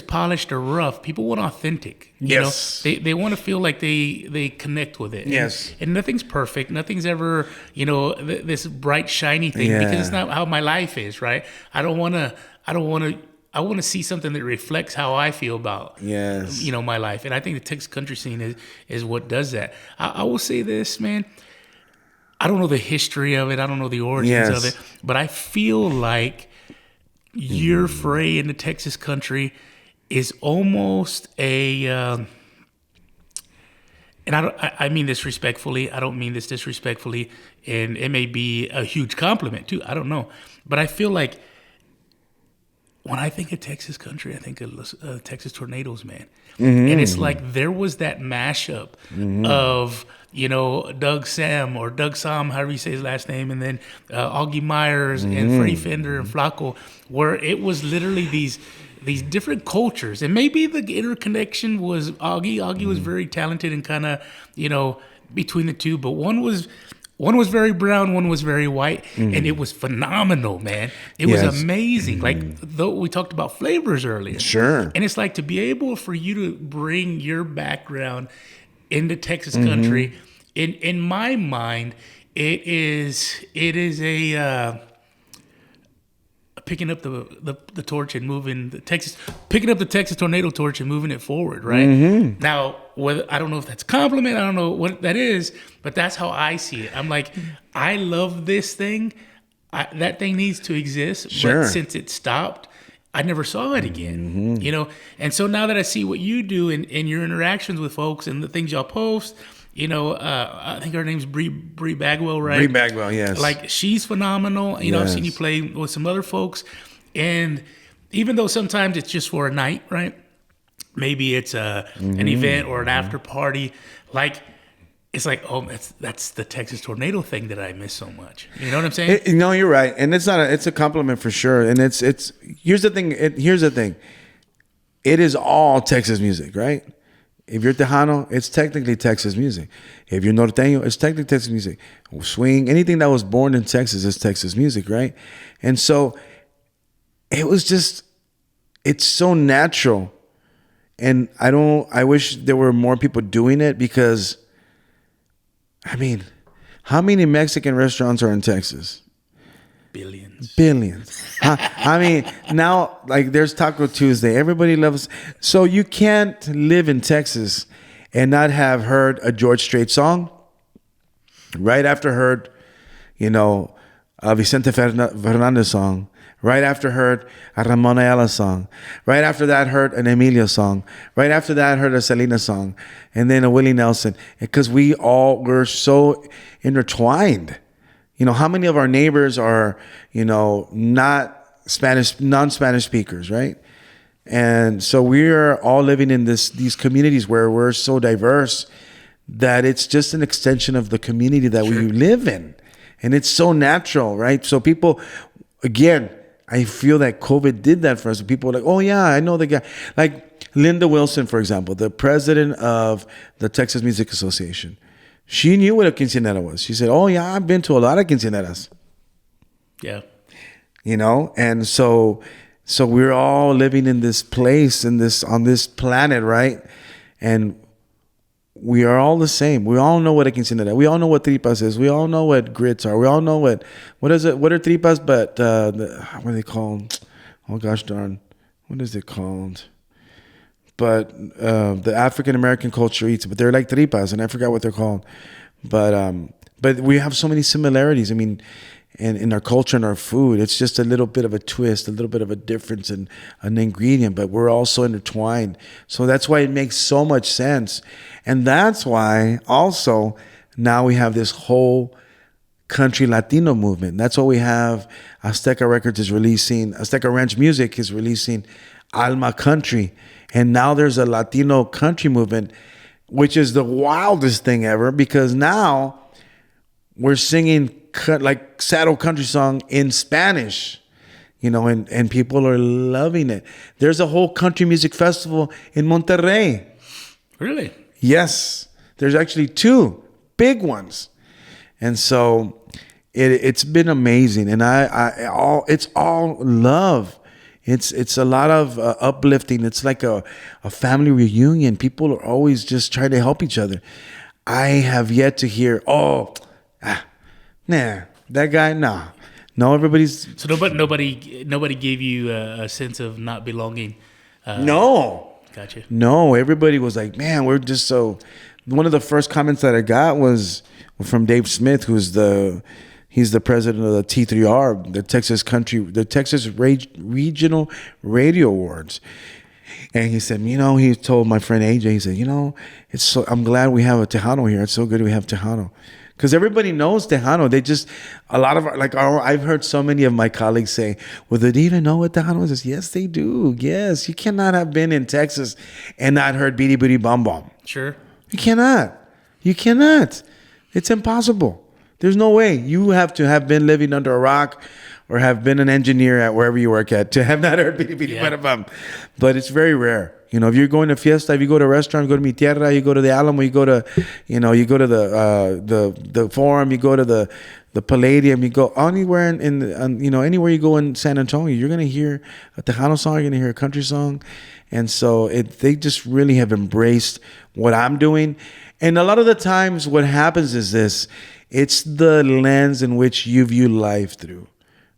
polished or rough, people want authentic. Yes. They want to feel like they connect with it. Yes. And nothing's perfect. Nothing's ever, this bright, shiny thing, because it's not how my life is, right? I want to see something that reflects how I feel about, my life. And I think the Texas country scene is what does that. I will say this, man. I don't know the history of it. I don't know the origins of it. But I feel like your foray into Texas country is almost a, and I mean this respectfully. I don't mean this disrespectfully. And it may be a huge compliment too. I don't know. But I feel like when I think of Texas country, I think of Texas Tornadoes, man. Mm-hmm. And it's like there was that mashup of, Doug Sam, however you say his last name, and then Augie Myers and Freddie Fender and Flacco, where it was literally these different cultures. And maybe the interconnection was Augie. Augie was very talented and kind of, between the two, but one was very brown, one was very white, and it was phenomenal, man. It was amazing. Like, though we talked about flavors earlier. Sure. And it's like to be able for you to bring your background into Texas country, in my mind, it is a picking up the torch and moving picking up the Texas Tornado torch and moving it forward, right? Mm-hmm. Now, I don't know if that's a compliment, I don't know what that is, but that's how I see it. I'm like, I love this thing. That thing needs to exist, but since it stopped, I never saw it again, And so now that I see what you do in your interactions with folks and the things y'all post, I think her name's Bree Bagwell, right? Bree Bagwell, yes. Like, she's phenomenal. I've seen you play with some other folks. And even though sometimes it's just for a night, right? Maybe it's an event or an after party. Like, it's like, oh, that's the Texas Tornado thing that I miss so much. You know what I'm saying? No, you're right. And it's a compliment for sure. And it's here's the thing. It is all Texas music, right? If you're Tejano, it's technically Texas music. If you're Norteño, it's technically Texas music. Swing, anything that was born in Texas is Texas music, right? And so it's so natural. And I wish there were more people doing it, because, I mean, how many Mexican restaurants are in Texas? Billions. I mean, now, like, there's Taco Tuesday. Everybody loves. So you can't live in Texas and not have heard a George Strait song. Right after heard, a Vicente Fernandez song. Right after heard a Ramon Ayala song. Right after that heard an Emilio song. Right after that heard a Selena song. And then a Willie Nelson. Because we're so intertwined. You know, how many of our neighbors are, you know, non-Spanish speakers, right? And so we're all living in these communities where we're so diverse that it's just an extension of the community that we live in. And it's so natural, right? So people, again, I feel that COVID did that for us. People are like, oh yeah, I know the guy. Like Linda Wilson, for example, the president of the Texas Music Association. She knew what a quinceañera was. She said, oh yeah, I've been to a lot of quinceañeras. Yeah. You know, and so we're all living in this place, on this planet, right? And we are all the same. We all know what a quinceañera. We all know what tripas is. We all know what grits are. We all know what is it? What are tripas? But what are they called? Oh gosh darn, what is it called? But the African American culture eats it, but they're like tripas, and I forgot what they're called. But we have so many similarities. I mean, in our culture and our food, it's just a little bit of a twist, a little bit of a difference in an ingredient, but we're all so intertwined. So that's why it makes so much sense. And that's why also now we have this whole country Latino movement. That's why we have Azteca Ranch Music is releasing Alma Country. And now there's a Latino country movement, which is the wildest thing ever, because now we're singing like saddle country song in Spanish, you know, and people are loving it. There's a whole country music festival in Monterrey. Really? Yes. There's actually 2 big ones. And so it's been amazing. And it's all love. It's a lot of uplifting. It's like a family reunion. People are always just trying to help each other. I have yet to hear, nah, that guy, nah. No, everybody's... So nobody gave you a sense of not belonging? No. Gotcha. No, everybody was like, man, we're just so... One of the first comments that I got was from Dave Smith, he's the president of the T3R, the Texas Regional Radio Awards. And he said, you know, he told my friend AJ, he said, you know, I'm glad we have a Tejano here. It's so good we have Tejano. Because everybody knows Tejano. I've heard so many of my colleagues say, well, did they even know what Tejano is? Yes, they do. Yes. You cannot have been in Texas and not heard Beady Booty Bum Bum. Sure. You cannot. It's impossible. There's no way. You have to have been living under a rock or have been an engineer at wherever you work at to have not heard Beady Booty Bum Bum. But it's very rare. You know, if you're going to fiesta, if you go to a restaurant, you go to Mi Tierra, you go to the Alamo, you go to the Forum, you go to the Palladium, you go anywhere anywhere you go in San Antonio, you're gonna hear a Tejano song, you're gonna hear a country song, and so they just really have embraced what I'm doing. And a lot of the times, what happens is this: it's the lens in which you view life through.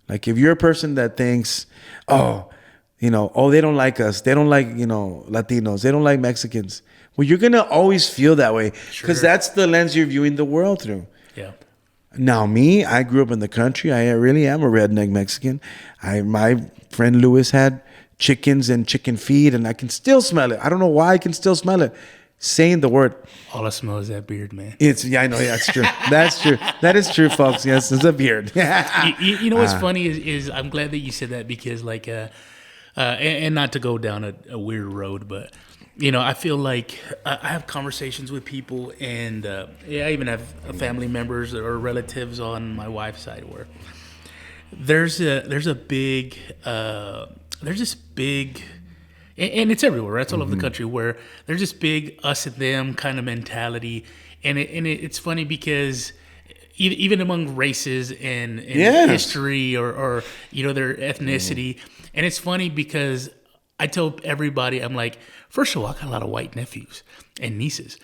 Like if you're a person that thinks, they don't like us. They don't like, Latinos. They don't like Mexicans. Well, you're going to always feel that way because that's the lens you're viewing the world through. Yeah. Now, I grew up in the country. I really am a redneck Mexican. My friend Lewis had chickens and chicken feed, and I can still smell it. I don't know why I can still smell it. Saying the word. All I smell is that beard, man. I know. Yeah, that's true. That's true. That is true, folks. Yes, it's a beard. you know what's funny is I'm glad that you said that because and not to go down a weird road, but I feel like I have conversations with people, and I even have family members or relatives on my wife's side where there's this big, and it's everywhere, right? It's all over the country where there's this big us and them kind of mentality, and it's funny because even among races and history or their ethnicity. And it's funny because I tell everybody, I'm like, first of all, I got a lot of white nephews and nieces.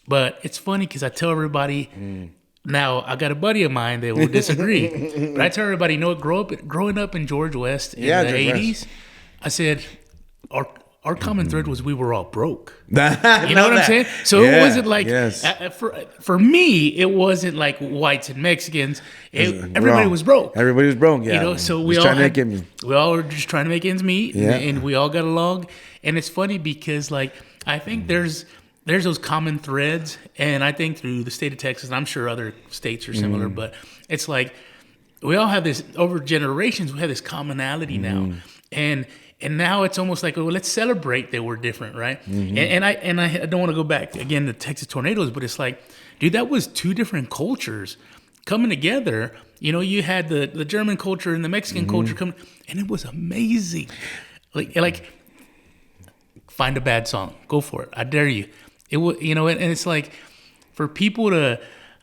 But it's funny because I tell everybody, now I got a buddy of mine that will disagree. But I tell everybody, growing up in George West in the 80s, I said, our common thread was we were all broke. You You know what I'm saying? So it wasn't like for me, it wasn't like whites and Mexicans. Everybody was broke. Everybody was broke. Yeah, You know, so we all were just trying to make ends meet, and we all got along. And it's funny because like I think there's those common threads, and I think through the state of Texas, and I'm sure other states are similar, but it's like we all have this over generations. We have this commonality now, and now it's almost like, well, let's celebrate that we're different, right? And I don't want to go back again to Texas tornadoes, but it's like, dude, that was two different cultures coming together. You know, you had the German culture and the Mexican culture coming, and it was amazing. Like, find a bad song, go for it. I dare you. It was, you know, and it's like for people to.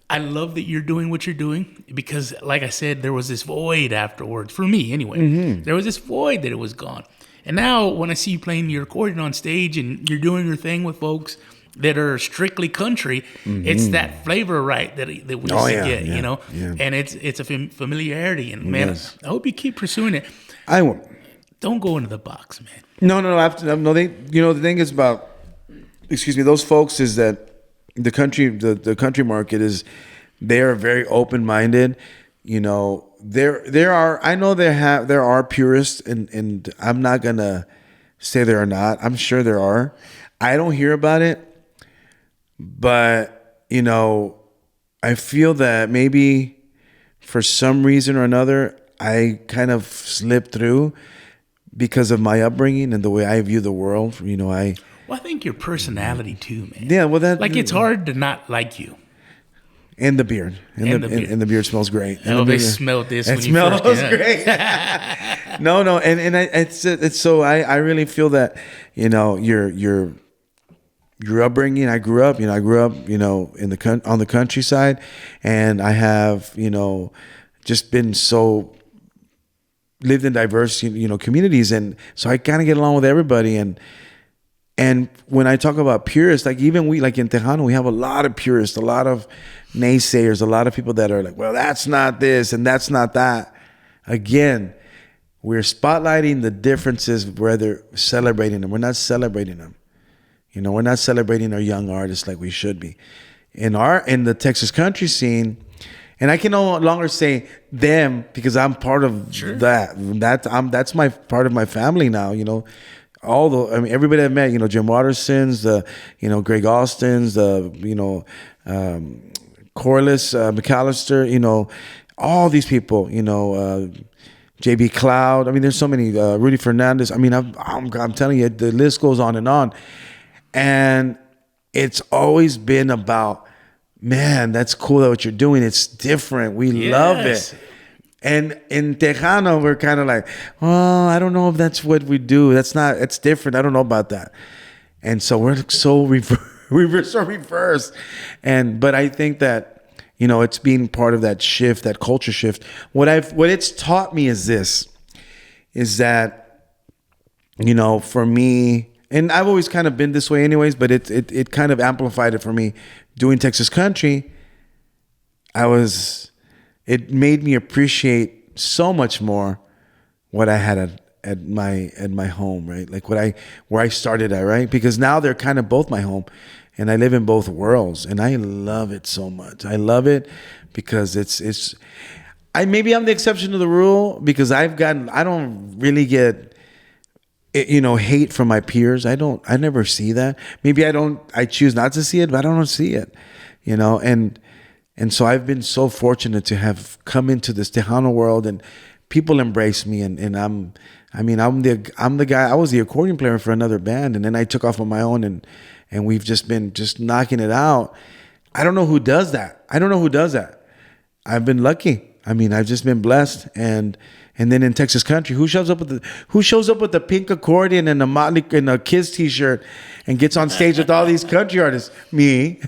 I love that you're doing what you're doing because, like I said, there was this void afterwards for me anyway. There was this void that it was gone. And now when I see you playing your accordion on stage and you're doing your thing with folks that are strictly country, it's that flavor, right, that we used to get, you know? Yeah. And it's a familiarity. And, man, I hope you keep pursuing it. I won't. Don't go into the box, man. No. The thing is about, those folks is that the country market is, they are very open-minded. You know, there are purists, and I'm not gonna say there are not. I'm sure there are. I don't hear about it, but you know, I feel that maybe for some reason or another, I kind of slipped through because of my upbringing and the way I view the world. You know, I think your personality too, man. Yeah, well, it's hard to not like you. And the beard. And the beard smells great. They smelled this when you first came. It smells great. No. And it's so I really feel that, you know, your upbringing. I grew up, you know, on the countryside, and I have, you know, just been so lived in diverse, you know, communities, and so I kind of get along with everybody. And when I talk about purists, like even we, like in Tejano, we have a lot of purists, a lot of naysayers, a lot of people that are like, well, that's not this and that's not that. Again, we're spotlighting the differences rather celebrating them. We're not celebrating them. You know, we're not celebrating our young artists like we should be. In the Texas country scene, and I can no longer say them because I'm part of that's my part of my family now, you know. Everybody I've met, you know, Jim Watterson's, Greg Austin's, Corliss, McAllister, you know, all these people, you know, JB Cloud. I mean, there's so many, Rudy Fernandez. I mean, I'm telling you, the list goes on. And it's always been about, man, that's cool what you're doing. It's different. We love it. And in Tejano, we're kind of like, oh, I don't know if that's what we do. It's different. I don't know about that. And so we're so reversed. But I think that, you know, it's being part of that shift, that culture shift. What it's taught me is that, you know, for me, and I've always kind of been this way anyways, but it kind of amplified it for me. Doing Texas country, it made me appreciate so much more what I had at my home, right? Like where I started at, right? Because now they're kind of both my home, and I live in both worlds, and I love it so much. I love it because maybe I'm the exception to the rule because I don't really get, you know, hate from my peers. I never see that. Maybe I choose not to see it, but I don't see it, you know, and so I've been so fortunate to have come into this Tejano world, and people embrace me, and I'm the guy. I was the accordion player for another band, and then I took off on my own, and we've just been knocking it out. I don't know who does that. I've been lucky. I mean, I've just been blessed, and then in Texas country, who shows up with the pink accordion and a Kiss t-shirt and gets on stage with all these country artists? Me.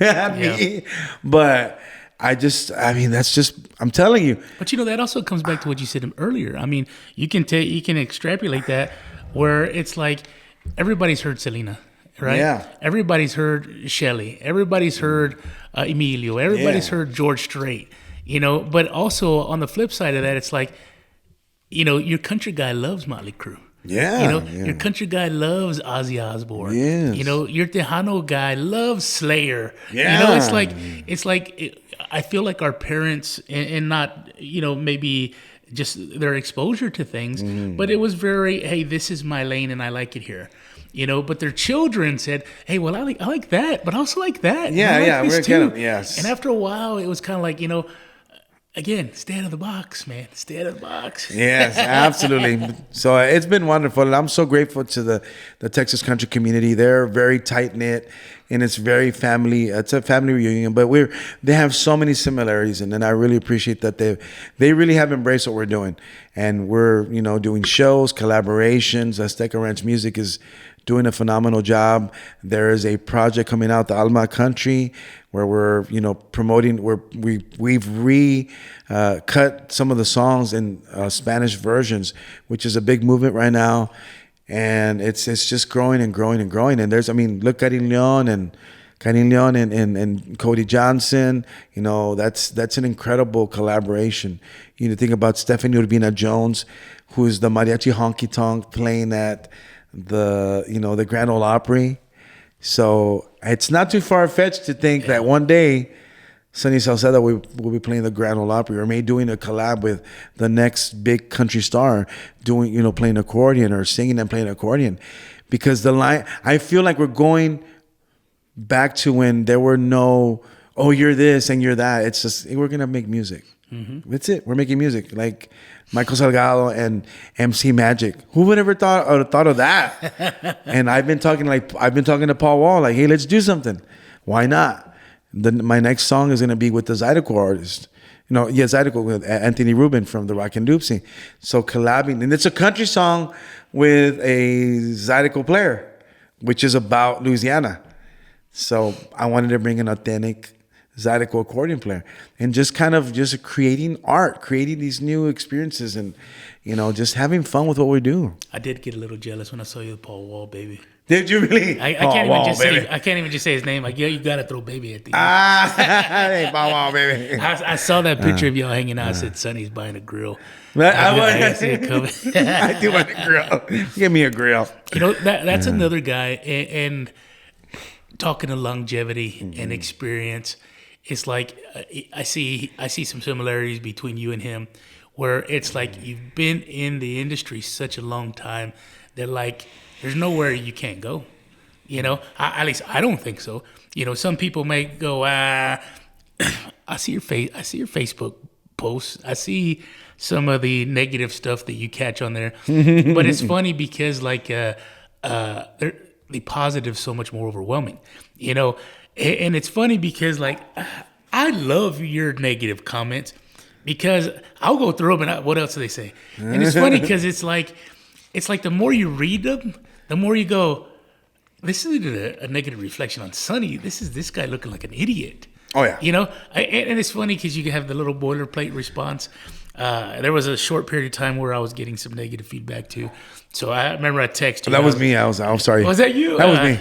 But that's just, I'm telling you. But you know, that also comes back to what you said earlier. I mean, you can extrapolate that where it's like everybody's heard Selena, right? Yeah. Everybody's heard Shelley. Everybody's heard Emilio. Everybody's heard George Strait, you know. But also on the flip side of that, it's like, you know, your country guy loves Motley Crue. Yeah, Your country guy loves Ozzy Osbourne. Yes. Your Tejano guy loves Slayer. Yeah. It's like I feel like our parents and not maybe just their exposure to things, but it was very, hey, this is my lane and I like it here. But their children said, hey, well, I like that, but I also like that. Yeah, this we're too. kind of, yes. And after a while, it was kind of like, again, stay out of the box, man. Stay out of the box. Yes, absolutely. So it's been wonderful. And I'm so grateful to the Texas country community. They're very tight-knit, and it's very family. It's a family reunion, but they have so many similarities, and I really appreciate that they really have embraced what we're doing. And we're, doing shows, collaborations. Azteca Ranch Music is doing a phenomenal job. There is a project coming out, the Alma Country, where we're promoting. We've cut some of the songs in Spanish versions, which is a big movement right now, and it's just growing and growing and growing. And look at Leon and Cody Johnson. That's an incredible collaboration. Think about Stephanie Urbina Jones, who's the mariachi honky tonk playing at the Grand Ole Opry. So it's not too far-fetched to think that one day Sunny Sauceda will be playing the Grand Ole Opry, or maybe doing a collab with the next big country star, playing accordion or singing and playing accordion. Because I feel like we're going back to when there were no, oh, you're this and you're that. It's just, we're going to make music. Mm-hmm. That's it. We're making music. Like Michael Salgado and MC Magic. Who would ever thought of that? And I've been talking to Paul Wall, like, hey, let's do something. Why not? My next song is going to be with the Zydeco artist. Zydeco with Anthony Rubin from the Rock and Doopsy. So collabing, and it's a country song with a Zydeco player, which is about Louisiana. So I wanted to bring an authentic Zydeco accordion player, and just creating art, creating these new experiences, and just having fun with what we do. I did get a little jealous when I saw you with Paul Wall, baby. Did you really? I can't even just say his name. Like, yeah, you gotta throw baby at the end. Hey, Paul Wall, baby. I saw that picture of y'all hanging out. I said, Sonny's buying a grill. I see it coming. I do want a grill. Give me a grill. That's another guy, and talking to longevity and experience. It's like I see some similarities between you and him, where it's like you've been in the industry such a long time that like there's nowhere you can't go. At least I don't think so. Some people may go, I see your Facebook posts. I see some of the negative stuff that you catch on there, but it's funny because like the positive's so much more overwhelming. And it's funny because, like, I love your negative comments because I'll go through them and what else do they say? And it's funny because it's like the more you read them, the more you go, this isn't a negative reflection on Sunny. This is this guy looking like an idiot. Oh, yeah. And it's funny because you can have the little boilerplate response. There was a short period of time where I was getting some negative feedback too. So I remember I texted you. That was me. I'm sorry. Was that you? That was me.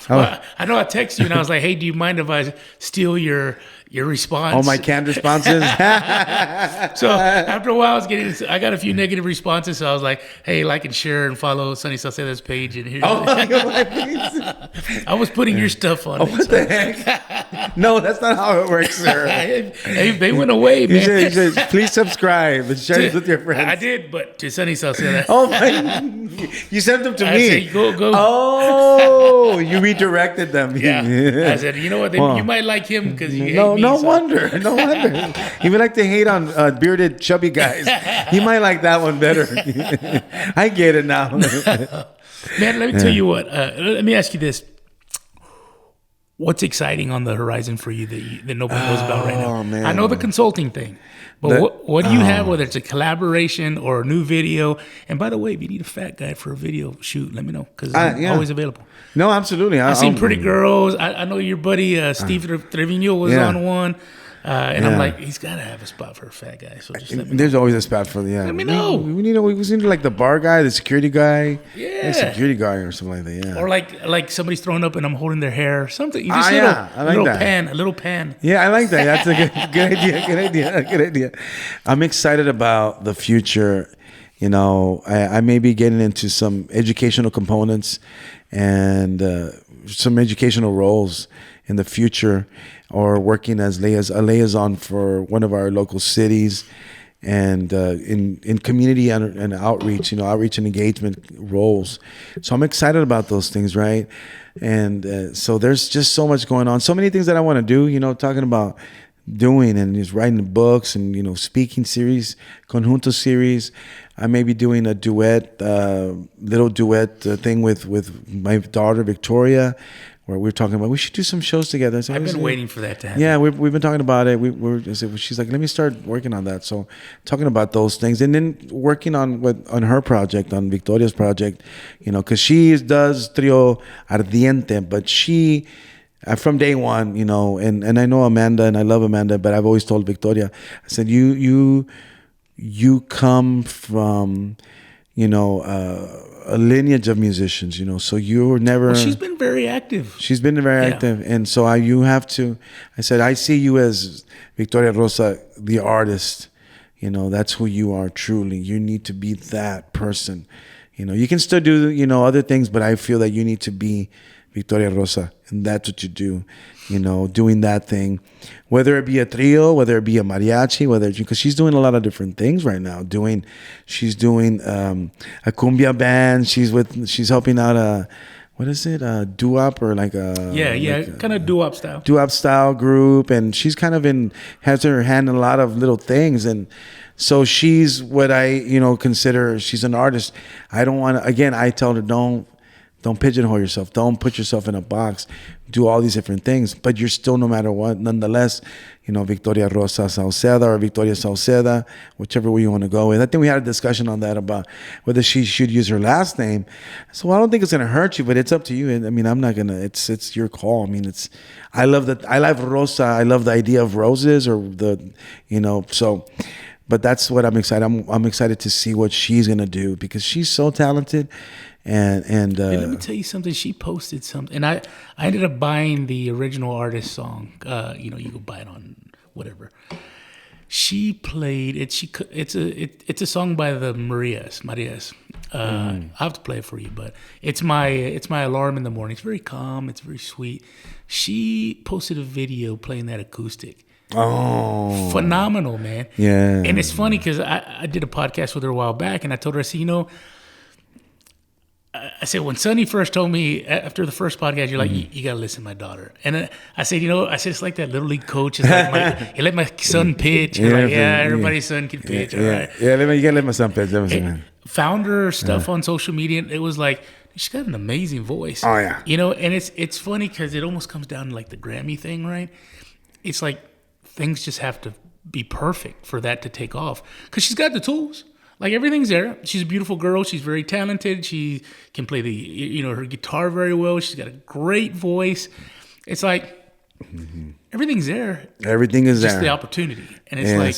Well, I know I texted you and I was like, hey, do you mind if I steal your response? Oh, my canned responses? So after a while, I got a few negative responses. So I was like, hey, like and share and follow Sunny Sauceda's page. And here. Oh, my please. I was putting your stuff on it. What the heck? No, that's not how it works, sir. Hey, they went away, man. You said, please subscribe and share it with your friends. I did, but to Sunny Sauceda. Oh, my. You sent them to me. Said, go. Oh, you redirected them. Yeah. I said, you know what? You might like him because you hate me. No wonder. He would like to hate on bearded, chubby guys. He might like that one better. I get it now. Man, let me tell you what. Let me ask you this. What's exciting on the horizon for you that nobody knows about right now? Man. I know the consulting thing. But what do you have, whether it's a collaboration or a new video? And by the way, if you need a fat guy for a video shoot, let me know because I'm always available. No, absolutely. I've seen Pretty Girls. I know your buddy Steve Trevino was on one. And I'm like, he's got to have a spot for a fat guy. So just let me know. There's always a spot for Let me know. We need like the bar guy, the security guy. Yeah. Like security guy or something like that, yeah. Or like somebody's throwing up and I'm holding their hair. Something. You just I like a little pan. Yeah, I like that. That's a good idea. Good idea. I'm excited about the future. I may be getting into some educational components and some educational roles in the future, or working as a liaison for one of our local cities, and in community and outreach, outreach and engagement roles. So I'm excited about those things, right? And so there's just so much going on, so many things that I want to do, talking about doing, and just writing books, and speaking series, conjunto series. I may be doing a little duet thing with my daughter Victoria, where we're talking about we should do some shows together. So I've been waiting for that to happen. Yeah, we've been talking about it. She's like, let me start working on that. So talking about those things, and then working on her project, on Victoria's project, because she does trio ardiente, but she. From day one, and I know Amanda, and I love Amanda, but I've always told Victoria, I said, you come from, a lineage of musicians, so you're never. Well, she's been very active. She's been very active, and so you have to. I said, I see you as Victoria Rosa, the artist. That's who you are truly. You need to be that person. You can still do other things, but I feel that you need to be Victoria Rosa, and that's what you do, doing that thing, whether it be a trio, whether it be a mariachi, because she's doing a lot of different things right now. She's doing a cumbia band. She's helping out a doo-wop, or like a kind of doo-wop style. Doo-wop style group, and she's kind of has her hand in a lot of little things, and so she's what I consider. She's an artist. I don't want to. Again, I tell her, don't pigeonhole yourself. Don't put yourself in a box. Do all these different things, but you're still, no matter what, nonetheless, Victoria Rosa Sauceda, or Victoria Sauceda, whichever way you want to go with. I think we had a discussion on that about whether she should use her last name. So I don't think it's going to hurt you, but it's up to you. I mean, I'm not going to, it's your call. I mean, I love Rosa. I love the idea of roses, or so, but that's what I'm excited. I'm excited to see what she's going to do, because she's so talented. And let me tell you something. She posted something, and I ended up buying the original artist song. You can buy it on whatever. She played it. It's a song by the Marias. I have to play it for you, but it's my alarm in the morning. It's very calm. It's very sweet. She posted a video playing that acoustic. Oh, phenomenal, man! Yeah, and it's funny because I did a podcast with her a while back, and I told her, I said, I said, when Sunny first told me after the first podcast, you're like, you got to listen to my daughter. And I said, it's like that little league coach. It's like you let my son pitch. Everybody's son can pitch. All right. Yeah, you got to let my son pitch. Found her stuff on social media. It was like, she's got an amazing voice. Oh, yeah. And it's funny because it almost comes down to like the Grammy thing, right? It's like things just have to be perfect for that to take off, because she's got the tools. Like, everything's there. She's a beautiful girl. She's very talented. She can play her guitar very well. She's got a great voice. It's like everything's there. Everything is just there. Just the opportunity. And it's like,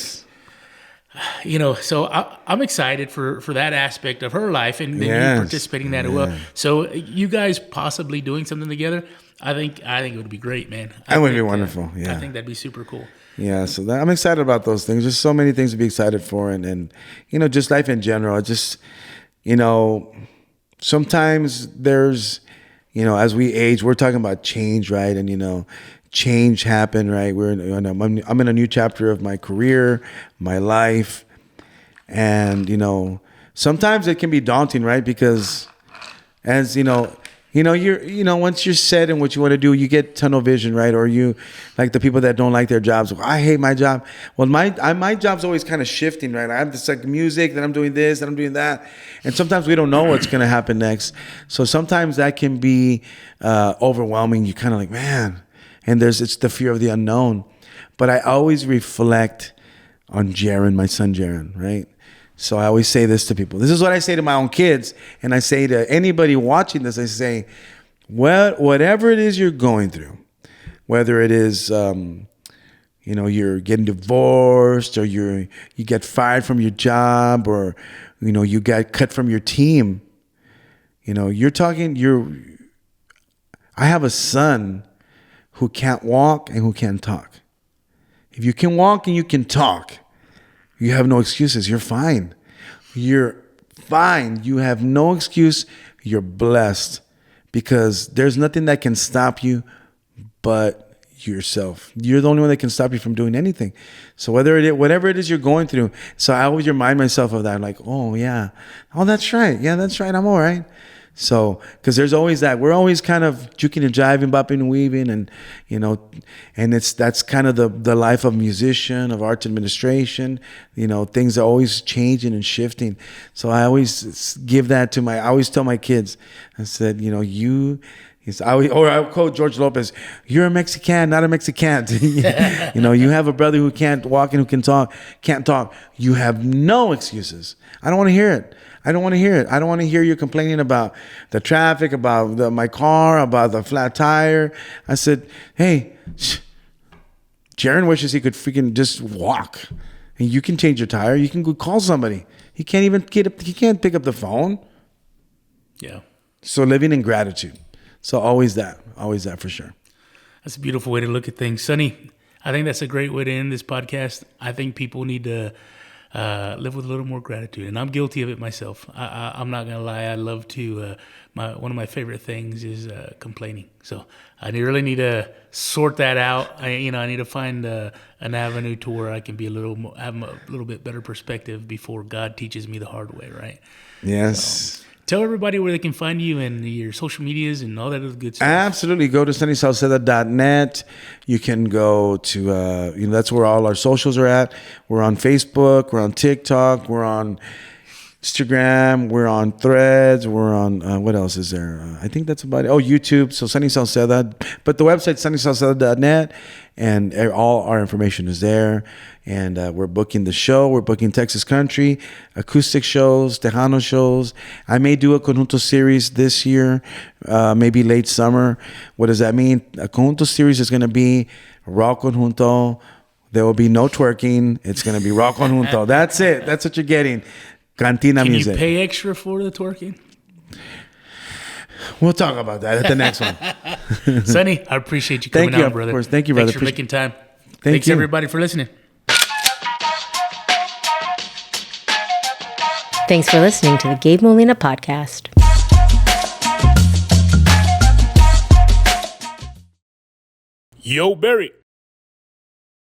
so I'm excited for that aspect of her life, and then you participating in that as well. So you guys possibly doing something together, I think it would be great, man. That would be wonderful. I think that'd be super cool. Yeah, so I'm excited about those things. There's so many things to be excited for, and just life in general. Just, sometimes there's, as we age, we're talking about change, right? And change happened, right? I'm in a new chapter of my career, my life, and sometimes it can be daunting, right? Because as you're once you're set in what you want to do, you get tunnel vision, right? Or you, like the people that don't like their jobs. I hate my job. Well, my job's always kind of shifting, right? I have this like music, then I'm doing this, then I'm doing that, and sometimes we don't know what's going to happen next. So sometimes that can be overwhelming. You kind of like, man, and it's the fear of the unknown. But I always reflect on Jaron, my son Jaron, right? So I always say this to people. This is what I say to my own kids, and I say to anybody watching this, I say, whatever it is you're going through, whether it is, you're getting divorced, or you get fired from your job, or, you got cut from your team, I have a son who can't walk and who can't talk. If you can walk and you can talk, you have no excuses. You're fine. You're fine. You have no excuse. You're blessed because there's nothing that can stop you but yourself. You're the only one that can stop you from doing anything. So whatever it is you're going through. So I always remind myself of that. Like, oh yeah, oh that's right. Yeah, that's right. I'm all right. So, because there's always that. We're always kind of juking and jiving, bopping and weaving, and and that's kind of the life of musician, of arts administration. Things are always changing and shifting. So I always give that I always tell my kids. I said, I quote George Lopez, "You're a Mexican, not a Mexican." You have a brother who can't walk and who can't talk. You have no excuses. I don't want to hear it. I don't want to hear it. I don't want to hear you complaining about the traffic, about my car, about the flat tire. I said, hey, Jaron wishes he could freaking just walk. And you can change your tire. You can go call somebody. He can't even he can't pick up the phone. Yeah. So living in gratitude. So always that for sure. That's a beautiful way to look at things. Sunny, I think that's a great way to end this podcast. I think people need to live with a little more gratitude, and I'm guilty of it myself. I'm not gonna lie. I love to. One of my favorite things is complaining. So I really need to sort that out. I need to find an avenue to where I can be have a little bit better perspective before God teaches me the hard way. Right? Yes. So, tell everybody where they can find you and your social medias and all that other good stuff. Absolutely. Go to sunnysauceda.net. You can go to, that's where all our socials are at. We're on Facebook. We're on TikTok. We're on Instagram. We're on Threads. We're on, what else is there? I think that's about it. Oh, YouTube. So Sunny Sauceda. But the website, sunnysauceda.net. And all our information is there. And we're booking the show. We're booking Texas Country, acoustic shows, Tejano shows. I may do a Conjunto series this year, maybe late summer. What does that mean? A Conjunto series is going to be raw Conjunto. There will be no twerking. It's going to be raw Conjunto. That's it. That's what you're getting. Cantina music. Can you pay extra for the twerking? We'll talk about that at the next one. Sonny, I appreciate you coming out, brother. Of course. Thank you, brother. Thanks for making time. Thanks, everybody, for listening. Thanks for listening to the Gabe Molina Podcast. Yo, Barry.